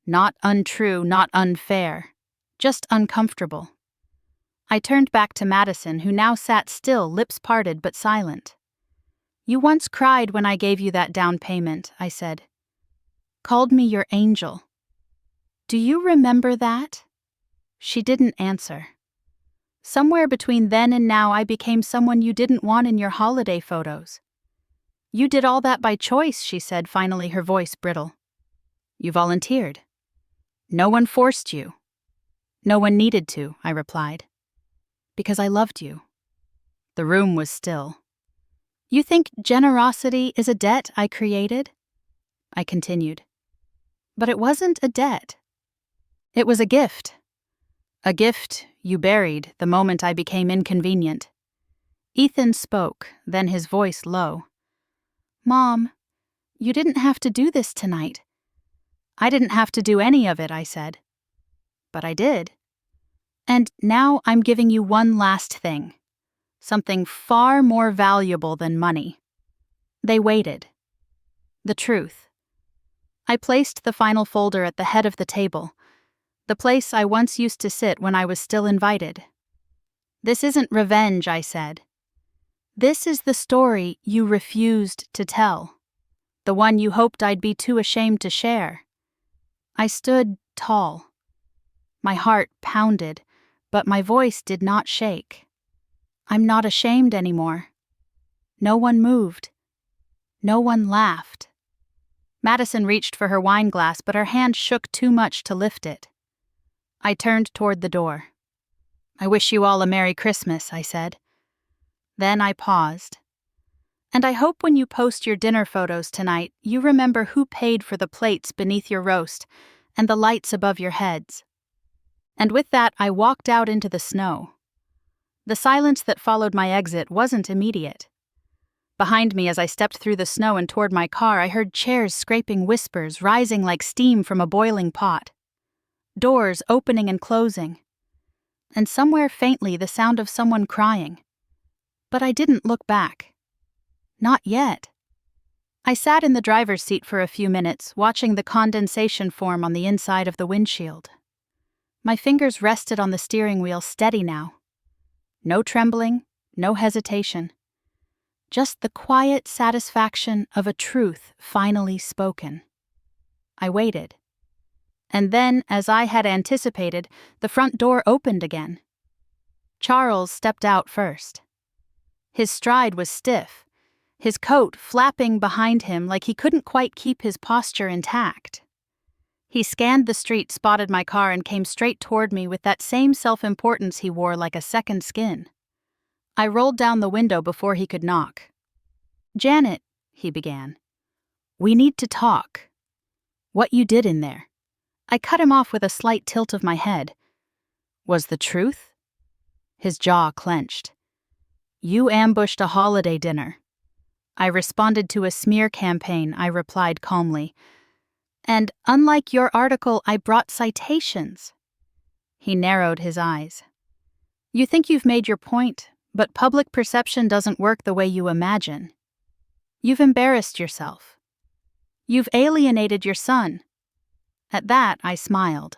Not untrue, not unfair, just uncomfortable. I turned back to Madison, who now sat still, lips parted but silent. "You once cried when I gave you that down payment," I said. "Called me your angel. Do you remember that?" She didn't answer. "Somewhere between then and now I became someone you didn't want in your holiday photos." "You did all that by choice," she said, finally, her voice brittle. "You volunteered. No one forced you." "No one needed to," I replied. "Because I loved you." The room was still. "You think generosity is a debt I created?" I continued. "But it wasn't a debt. It was a gift. A gift you buried the moment I became inconvenient." Ethan spoke, then his voice low. "Mom, you didn't have to do this tonight." "I didn't have to do any of it," I said. "But I did. And now I'm giving you one last thing. Something far more valuable than money." They waited. The truth. I placed the final folder at the head of the table, the place I once used to sit when I was still invited. "This isn't revenge," I said. This is the story you refused to tell, the one you hoped I'd be too ashamed to share. I stood tall. My heart pounded, but my voice did not shake. I'm not ashamed anymore. No one moved. No one laughed. Madison reached for her wine glass, but her hand shook too much to lift it. I turned toward the door. I wish you all a Merry Christmas, I said. Then I paused. And I hope when you post your dinner photos tonight, you remember who paid for the plates beneath your roast and the lights above your heads. And with that, I walked out into the snow. The silence that followed my exit wasn't immediate. Behind me, as I stepped through the snow and toward my car, I heard chairs scraping, whispers rising like steam from a boiling pot. Doors opening and closing. And somewhere faintly the sound of someone crying. But I didn't look back. Not yet. I sat in the driver's seat for a few minutes, watching the condensation form on the inside of the windshield. My fingers rested on the steering wheel, steady now. No trembling, no hesitation. Just the quiet satisfaction of a truth finally spoken. I waited. And then, as I had anticipated, the front door opened again. Charles stepped out first. His stride was stiff, his coat flapping behind him like he couldn't quite keep his posture intact. He scanned the street, spotted my car, and came straight toward me with that same self-importance he wore like a second skin. I rolled down the window before he could knock. "Janet," he began, "we need to talk. What you did in there." I cut him off with a slight tilt of my head. "Was the truth?" His jaw clenched. "You ambushed a holiday dinner." I responded to a smear campaign, I replied calmly. "And unlike your article, I brought citations." He narrowed his eyes. "You think you've made your point, but public perception doesn't work the way you imagine. You've embarrassed yourself. You've alienated your son." At that, I smiled.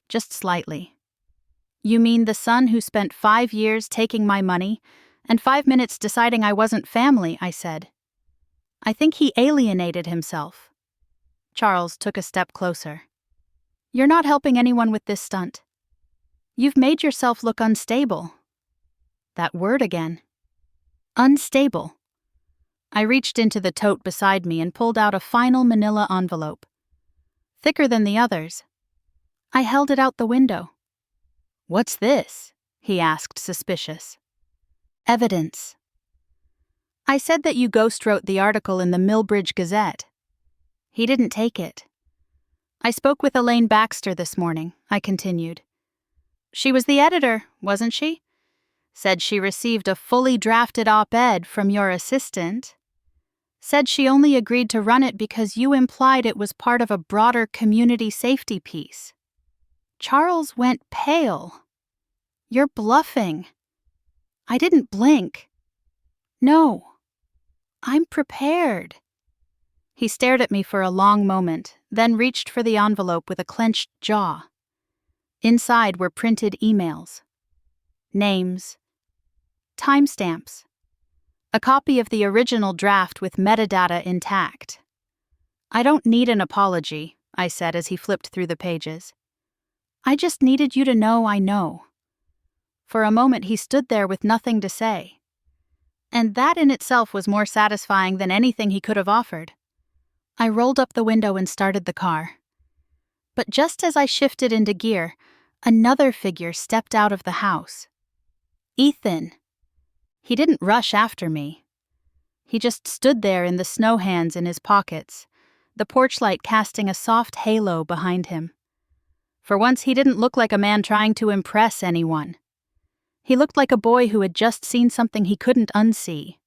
Just slightly. "You mean the son who spent 5 years taking my money and 5 minutes deciding I wasn't family," I said. "I think he alienated himself." Charles took a step closer. "You're not helping anyone with this stunt. You've made yourself look unstable." That word again. Unstable. I reached into the tote beside me and pulled out a final manila envelope. Thicker than the others. I held it out the window. "What's this?" he asked, suspicious. "Evidence." "I said that you ghost-wrote the article in the Millbridge Gazette." He didn't take it. "I spoke with Elaine Baxter this morning," I continued. "She was the editor, wasn't she? Said she received a fully drafted op-ed from your assistant. Said she only agreed to run it because you implied it was part of a broader community safety piece." Charles went pale. "You're bluffing." I didn't blink. "No. I'm prepared." He stared at me for a long moment, then reached for the envelope with a clenched jaw. Inside were printed emails. Names. Timestamps. A copy of the original draft with metadata intact. "I don't need an apology," I said as he flipped through the pages. "I just needed you to know I know." For a moment he stood there with nothing to say. And that in itself was more satisfying than anything he could have offered. I rolled up the window and started the car. But just as I shifted into gear, another figure stepped out of the house. Ethan. He didn't rush after me. He just stood there in the snow hands in his pockets, the porch light casting a soft halo behind him. For once he didn't look like a man trying to impress anyone. He looked like a boy who had just seen something he couldn't unsee.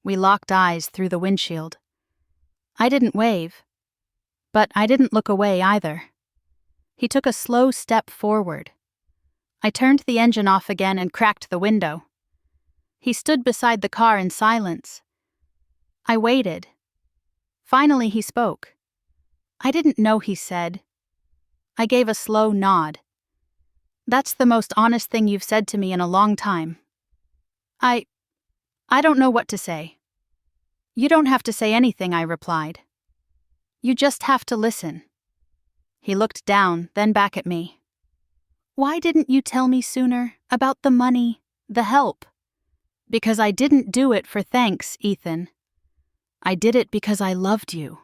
We locked eyes through the windshield. I didn't wave, but I didn't look away either. He took a slow step forward. I turned the engine off again and cracked the window. He stood beside the car in silence. I waited. Finally he spoke. I didn't know he said. I gave a slow nod. "That's the most honest thing you've said to me in a long time." I don't know what to say. You don't have to say anything, I replied. You just have to listen. He looked down, then back at me. Why didn't you tell me sooner about the money, the help? Because I didn't do it for thanks, Ethan. I did it because I loved you.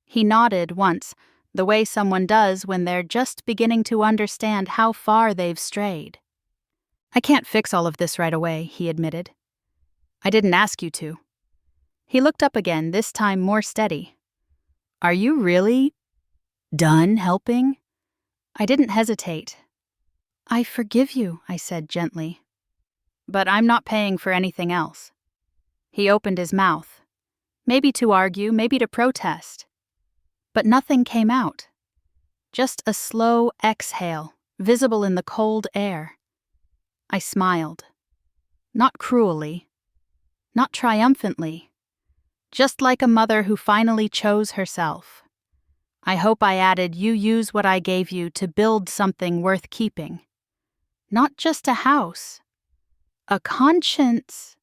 He nodded once, the way someone does when they're just beginning to understand how far they've strayed. I can't fix all of this right away, he admitted. I didn't ask you to. He looked up again, this time more steady. Are you really done helping? I didn't hesitate. I forgive you, I said gently. But I'm not paying for anything else. He opened his mouth. Maybe to argue, maybe to protest. But nothing came out. Just a slow exhale, visible in the cold air. I smiled. Not cruelly. Not triumphantly. Just like a mother who finally chose herself. I hope I added, you use what I gave you to build something worth keeping. Not just a house. A conscience.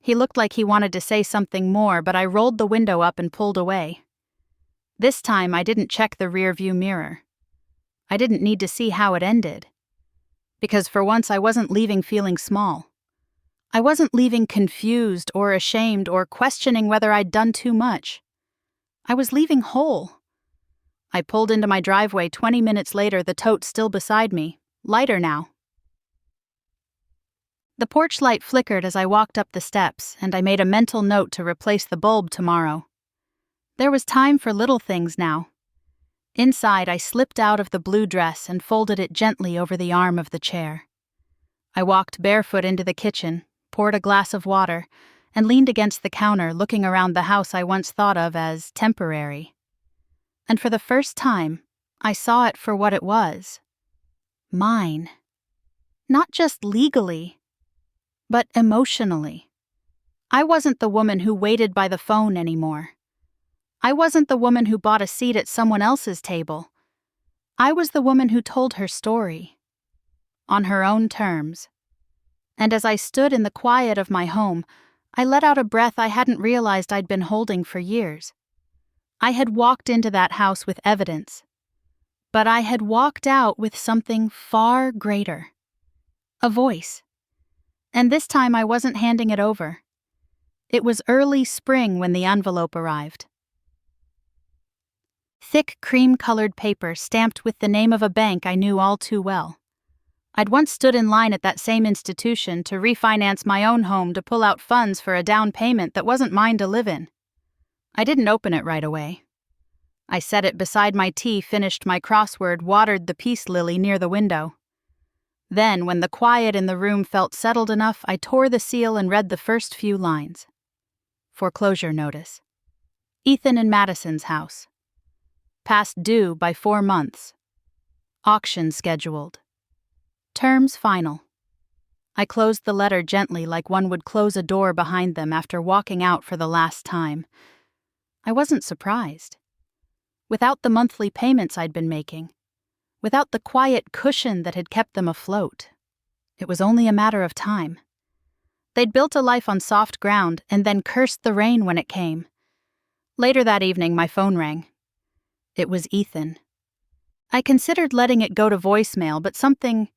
He looked like he wanted to say something more, but I rolled the window up and pulled away. This time I didn't check the rearview mirror. I didn't need to see how it ended. Because for once I wasn't leaving feeling small. I wasn't leaving confused or ashamed or questioning whether I'd done too much. I was leaving whole. I pulled into my driveway 20 minutes later, the tote still beside me, lighter now. The porch light flickered as I walked up the steps, and I made a mental note to replace the bulb tomorrow. There was time for little things now. Inside, I slipped out of the blue dress and folded it gently over the arm of the chair. I walked barefoot into the kitchen, poured a glass of water, and leaned against the counter looking around the house I once thought of as temporary. And for the first time, I saw it for what it was. Mine. Not just legally, but emotionally. I wasn't the woman who waited by the phone anymore. I wasn't the woman who bought a seat at someone else's table. I was the woman who told her story. On her own terms. And as I stood in the quiet of my home, I let out a breath I hadn't realized I'd been holding for years. I had walked into that house with evidence. But I had walked out with something far greater. A voice. And this time I wasn't handing it over. It was early spring when the envelope arrived. Thick cream-colored paper stamped with the name of a bank I knew all too well. I'd once stood in line at that same institution to refinance my own home to pull out funds for a down payment that wasn't mine to live in. I didn't open it right away. I set it beside my tea, finished my crossword, watered the peace lily near the window. Then, when the quiet in the room felt settled enough, I tore the seal and read the first few lines. Foreclosure notice. Ethan and Madison's house. Past due by 4 months. Auction scheduled. Terms final. I closed the letter gently like one would close a door behind them after walking out for the last time. I wasn't surprised. Without the monthly payments I'd been making, without the quiet cushion that had kept them afloat, it was only a matter of time. They'd built a life on soft ground and then cursed the rain when it came. Later that evening, my phone rang. It was Ethan. I considered letting it go to voicemail, but something,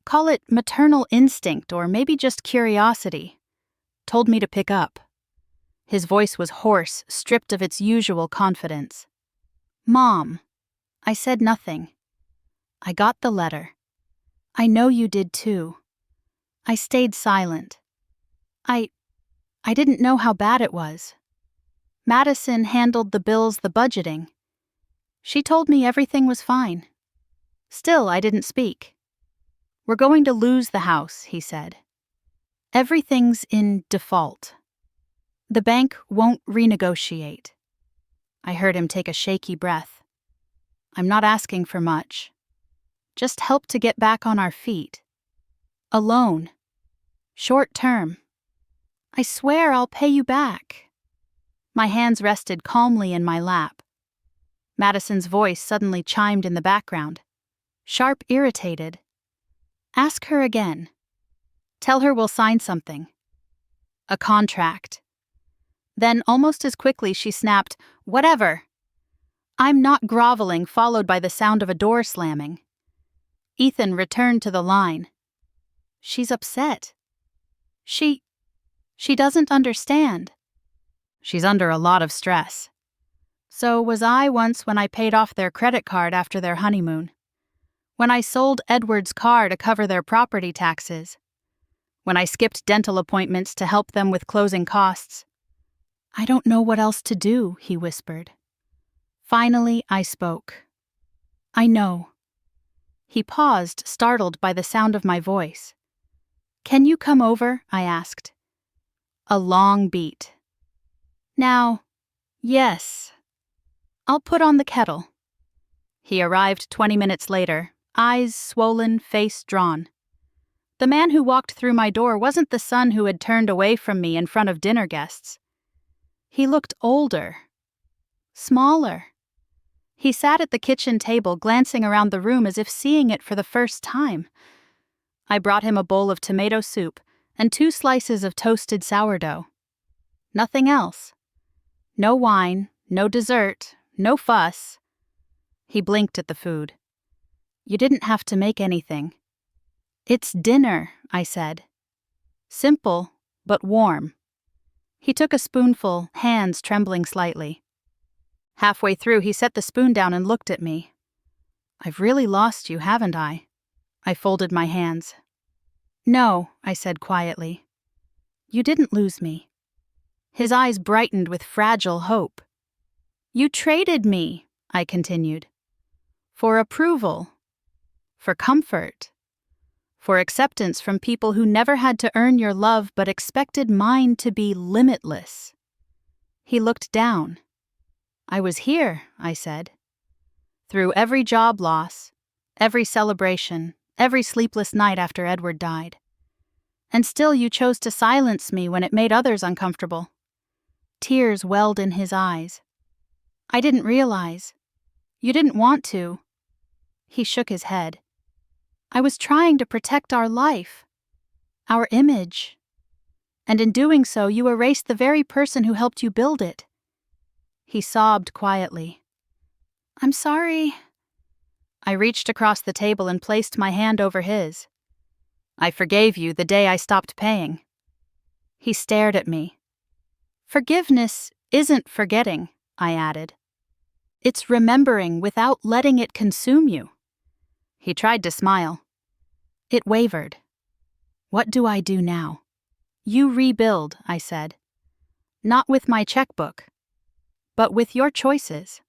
call it maternal instinct or maybe just curiosity, told me to pick up. His voice was hoarse, stripped of its usual confidence. Mom. I said nothing. I got the letter. I know you did too. I stayed silent. I didn't know how bad it was. Madison handled the bills, the budgeting. She told me everything was fine. Still, I didn't speak. We're going to lose the house, he said. Everything's in default. The bank won't renegotiate. I heard him take a shaky breath. I'm not asking for much. Just help to get back on our feet. A loan. Short term. I swear I'll pay you back. My hands rested calmly in my lap. Madison's voice suddenly chimed in the background. Sharp, irritated. Ask her again. Tell her we'll sign something. A contract. Then, almost as quickly, she snapped, "Whatever." I'm not groveling, followed by the sound of a door slamming. Ethan returned to the line. She's upset. She doesn't understand. She's under a lot of stress. So was I once when I paid off their credit card after their honeymoon. When I sold Edward's car to cover their property taxes. When I skipped dental appointments to help them with closing costs. I don't know what else to do, he whispered. Finally, I spoke. I know. He paused, startled by the sound of my voice. Can you come over? I asked. A long beat. Now, yes. I'll put on the kettle. He arrived 20 minutes later, eyes swollen, face drawn. The man who walked through my door wasn't the son who had turned away from me in front of dinner guests. He looked older, smaller. He sat at the kitchen table, glancing around the room as if seeing it for the first time. I brought him a bowl of tomato soup and 2 slices of toasted sourdough. Nothing else. No wine, no dessert, no fuss. He blinked at the food. You didn't have to make anything. It's dinner, I said. Simple, but warm. He took a spoonful, hands trembling slightly. Halfway through, he set the spoon down and looked at me. I've really lost you, haven't I? I folded my hands. No, I said quietly. You didn't lose me. His eyes brightened with fragile hope. You traded me, I continued. For approval. For comfort. For acceptance from people who never had to earn your love but expected mine to be limitless. He looked down. I was here, I said. Through every job loss, every celebration, every sleepless night after Edward died. And still you chose to silence me when it made others uncomfortable. Tears welled in his eyes. I didn't realize. You didn't want to. He shook his head. I was trying to protect our life, our image. And in doing so, you erased the very person who helped you build it. He sobbed quietly. I'm sorry. I reached across the table and placed my hand over his. I forgave you the day I stopped paying. He stared at me. Forgiveness isn't forgetting, I added. It's remembering without letting it consume you. He tried to smile. It wavered. What do I do now? You rebuild, I said. Not with my checkbook, but with your choices.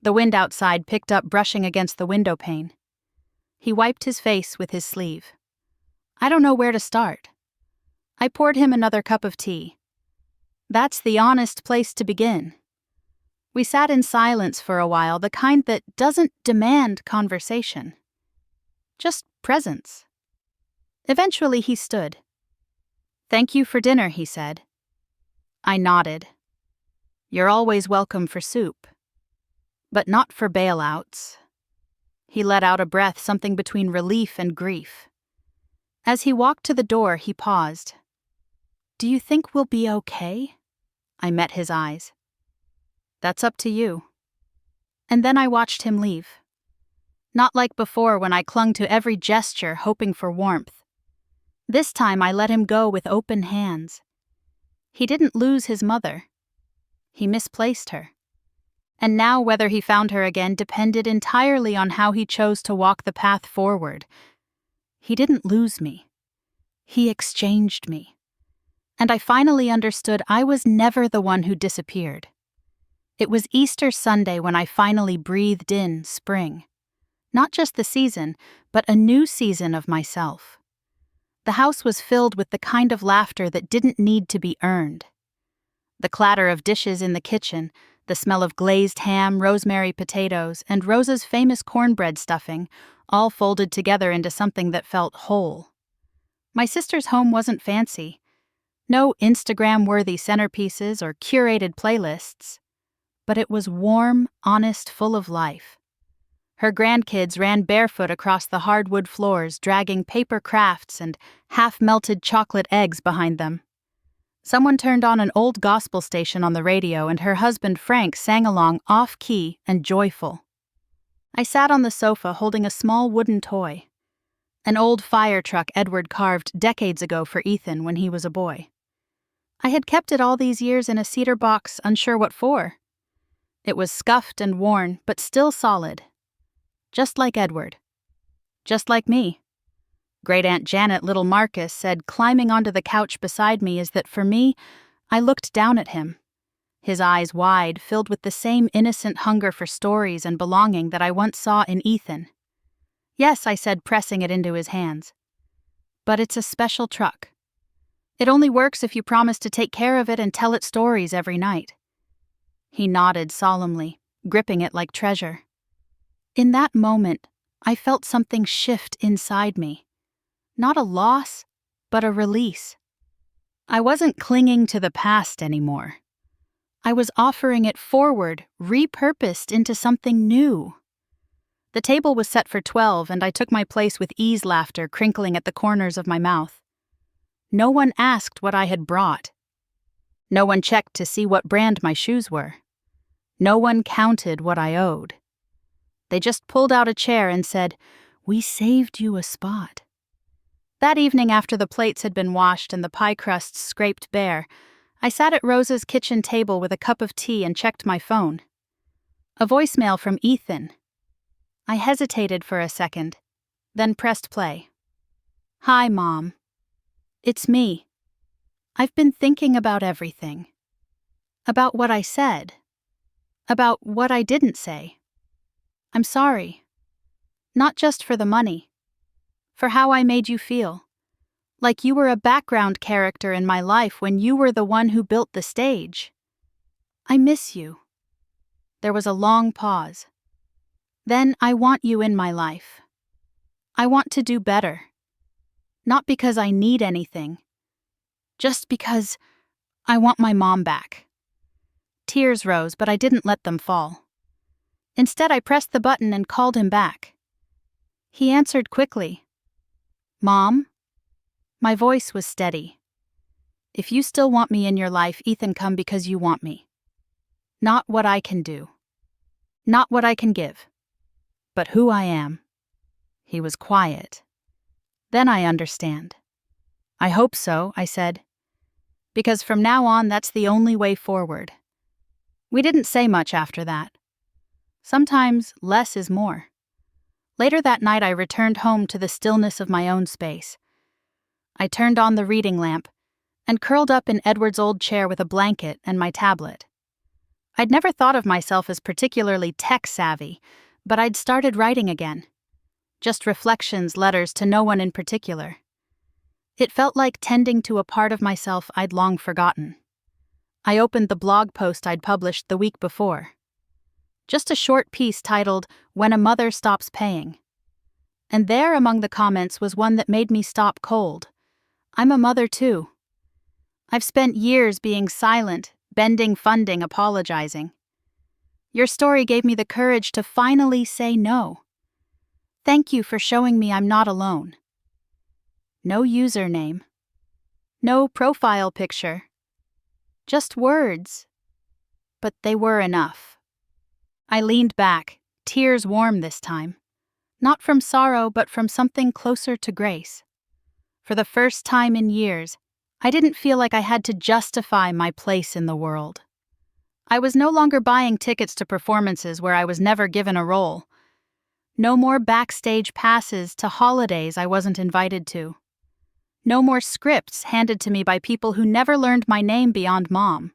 The wind outside picked up, brushing against the window pane. He wiped his face with his sleeve. I don't know where to start. I poured him another cup of tea. That's the honest place to begin. We sat in silence for a while, the kind that doesn't demand conversation. Just presence. Eventually he stood. Thank you for dinner, he said. I nodded. You're always welcome for soup. But not for bailouts. He let out a breath, something between relief and grief. As he walked to the door, he paused. Do you think we'll be okay? I met his eyes. That's up to you. And then I watched him leave. Not like before when I clung to every gesture, hoping for warmth. This time I let him go with open hands. He didn't lose his mother. He misplaced her. And now whether he found her again depended entirely on how he chose to walk the path forward. He didn't lose me. He exchanged me. And I finally understood I was never the one who disappeared. It was Easter Sunday when I finally breathed in spring. Not just the season, but a new season of myself. The house was filled with the kind of laughter that didn't need to be earned. The clatter of dishes in the kitchen, the smell of glazed ham, rosemary potatoes, and Rosa's famous cornbread stuffing, all folded together into something that felt whole. My sister's home wasn't fancy. No Instagram-worthy centerpieces or curated playlists. But it was warm, honest, full of life. Her grandkids ran barefoot across the hardwood floors, dragging paper crafts and half-melted chocolate eggs behind them. Someone turned on an old gospel station on the radio, and her husband Frank sang along off-key and joyful. I sat on the sofa holding a small wooden toy, an old fire truck Edward carved decades ago for Ethan when he was a boy. I had kept it all these years in a cedar box, unsure what for. It was scuffed and worn, but still solid. Just like Edward. Just like me. Great Aunt Janet, little Marcus, said climbing onto the couch beside me is that for me, I looked down at him, his eyes wide, filled with the same innocent hunger for stories and belonging that I once saw in Ethan. Yes, I said, pressing it into his hands. But it's a special truck. It only works if you promise to take care of it and tell it stories every night. He nodded solemnly, gripping it like treasure. In that moment, I felt something shift inside me. Not a loss, but a release. I wasn't clinging to the past anymore. I was offering it forward, repurposed into something new. The table was set for 12, and I took my place with ease, laughter crinkling at the corners of my mouth. No one asked what I had brought. No one checked to see what brand my shoes were. No one counted what I owed. They just pulled out a chair and said, "We saved you a spot." That evening, after the plates had been washed and the pie crusts scraped bare, I sat at Rosa's kitchen table with a cup of tea and checked my phone. A voicemail from Ethan. I hesitated for a second, then pressed play. "Hi, Mom. It's me. I've been thinking about everything. About what I said. About what I didn't say. I'm sorry. Not just for the money. For how I made you feel. Like you were a background character in my life when you were the one who built the stage. I miss you." There was a long pause. "Then I want you in my life. I want to do better. Not because I need anything. Just because I want my mom back." Tears rose, but I didn't let them fall. Instead, I pressed the button and called him back. He answered quickly. "Mom?" My voice was steady. "If you still want me in your life, Ethan, come because you want me. Not what I can do. Not what I can give. But who I am." He was quiet. "Then I understand." "I hope so," I said. "Because from now on, that's the only way forward." We didn't say much after that. Sometimes less is more. Later that night, I returned home to the stillness of my own space. I turned on the reading lamp and curled up in Edward's old chair with a blanket and my tablet. I'd never thought of myself as particularly tech-savvy, but I'd started writing again. Just reflections, letters to no one in particular. It felt like tending to a part of myself I'd long forgotten. I opened the blog post I'd published the week before. Just a short piece titled, "When a Mother Stops Paying." And there among the comments was one that made me stop cold. I'm a mother too. I've spent years being silent, bending funding, apologizing. Your story gave me the courage to finally say no. Thank you for showing me I'm not alone. No username. No profile picture. Just words. But they were enough. I leaned back, tears warm this time. Not from sorrow, but from something closer to grace. For the first time in years, I didn't feel like I had to justify my place in the world. I was no longer buying tickets to performances where I was never given a role. No more backstage passes to holidays I wasn't invited to. No more scripts handed to me by people who never learned my name beyond Mom.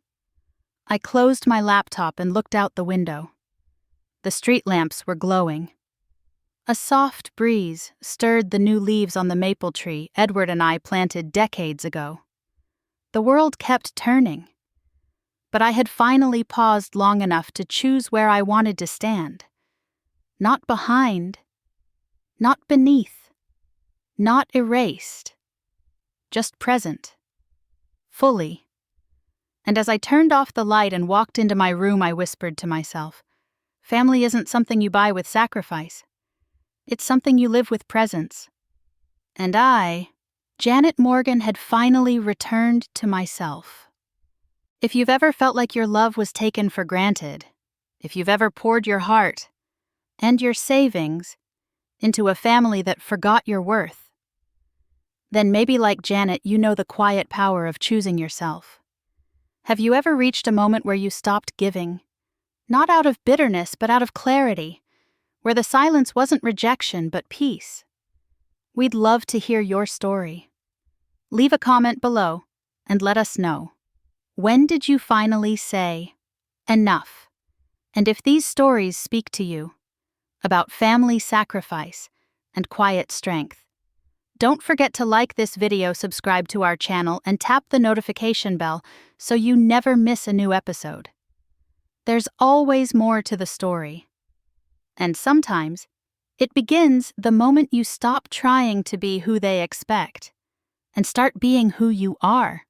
I closed my laptop and looked out the window. The street lamps were glowing. A soft breeze stirred the new leaves on the maple tree Edward and I planted decades ago. The world kept turning. But I had finally paused long enough to choose where I wanted to stand. Not behind. Not beneath. Not erased. Just present. Fully. And as I turned off the light and walked into my room, I whispered to myself, family isn't something you buy with sacrifice. It's something you live with presence. And I Janet Morgan had finally returned to myself. If you've ever felt like your love was taken for granted, if you've ever poured your heart and your savings into a family that forgot your worth, then maybe like Janet, you know the quiet power of choosing yourself. Have you ever reached a moment where you stopped giving? Not out of bitterness, but out of clarity, where the silence wasn't rejection, but peace. We'd love to hear your story. Leave a comment below and let us know. When did you finally say, enough? And if these stories speak to you about family sacrifice and quiet strength, don't forget to like this video, subscribe to our channel, and tap the notification bell so you never miss a new episode. There's always more to the story. And sometimes, it begins the moment you stop trying to be who they expect and start being who you are.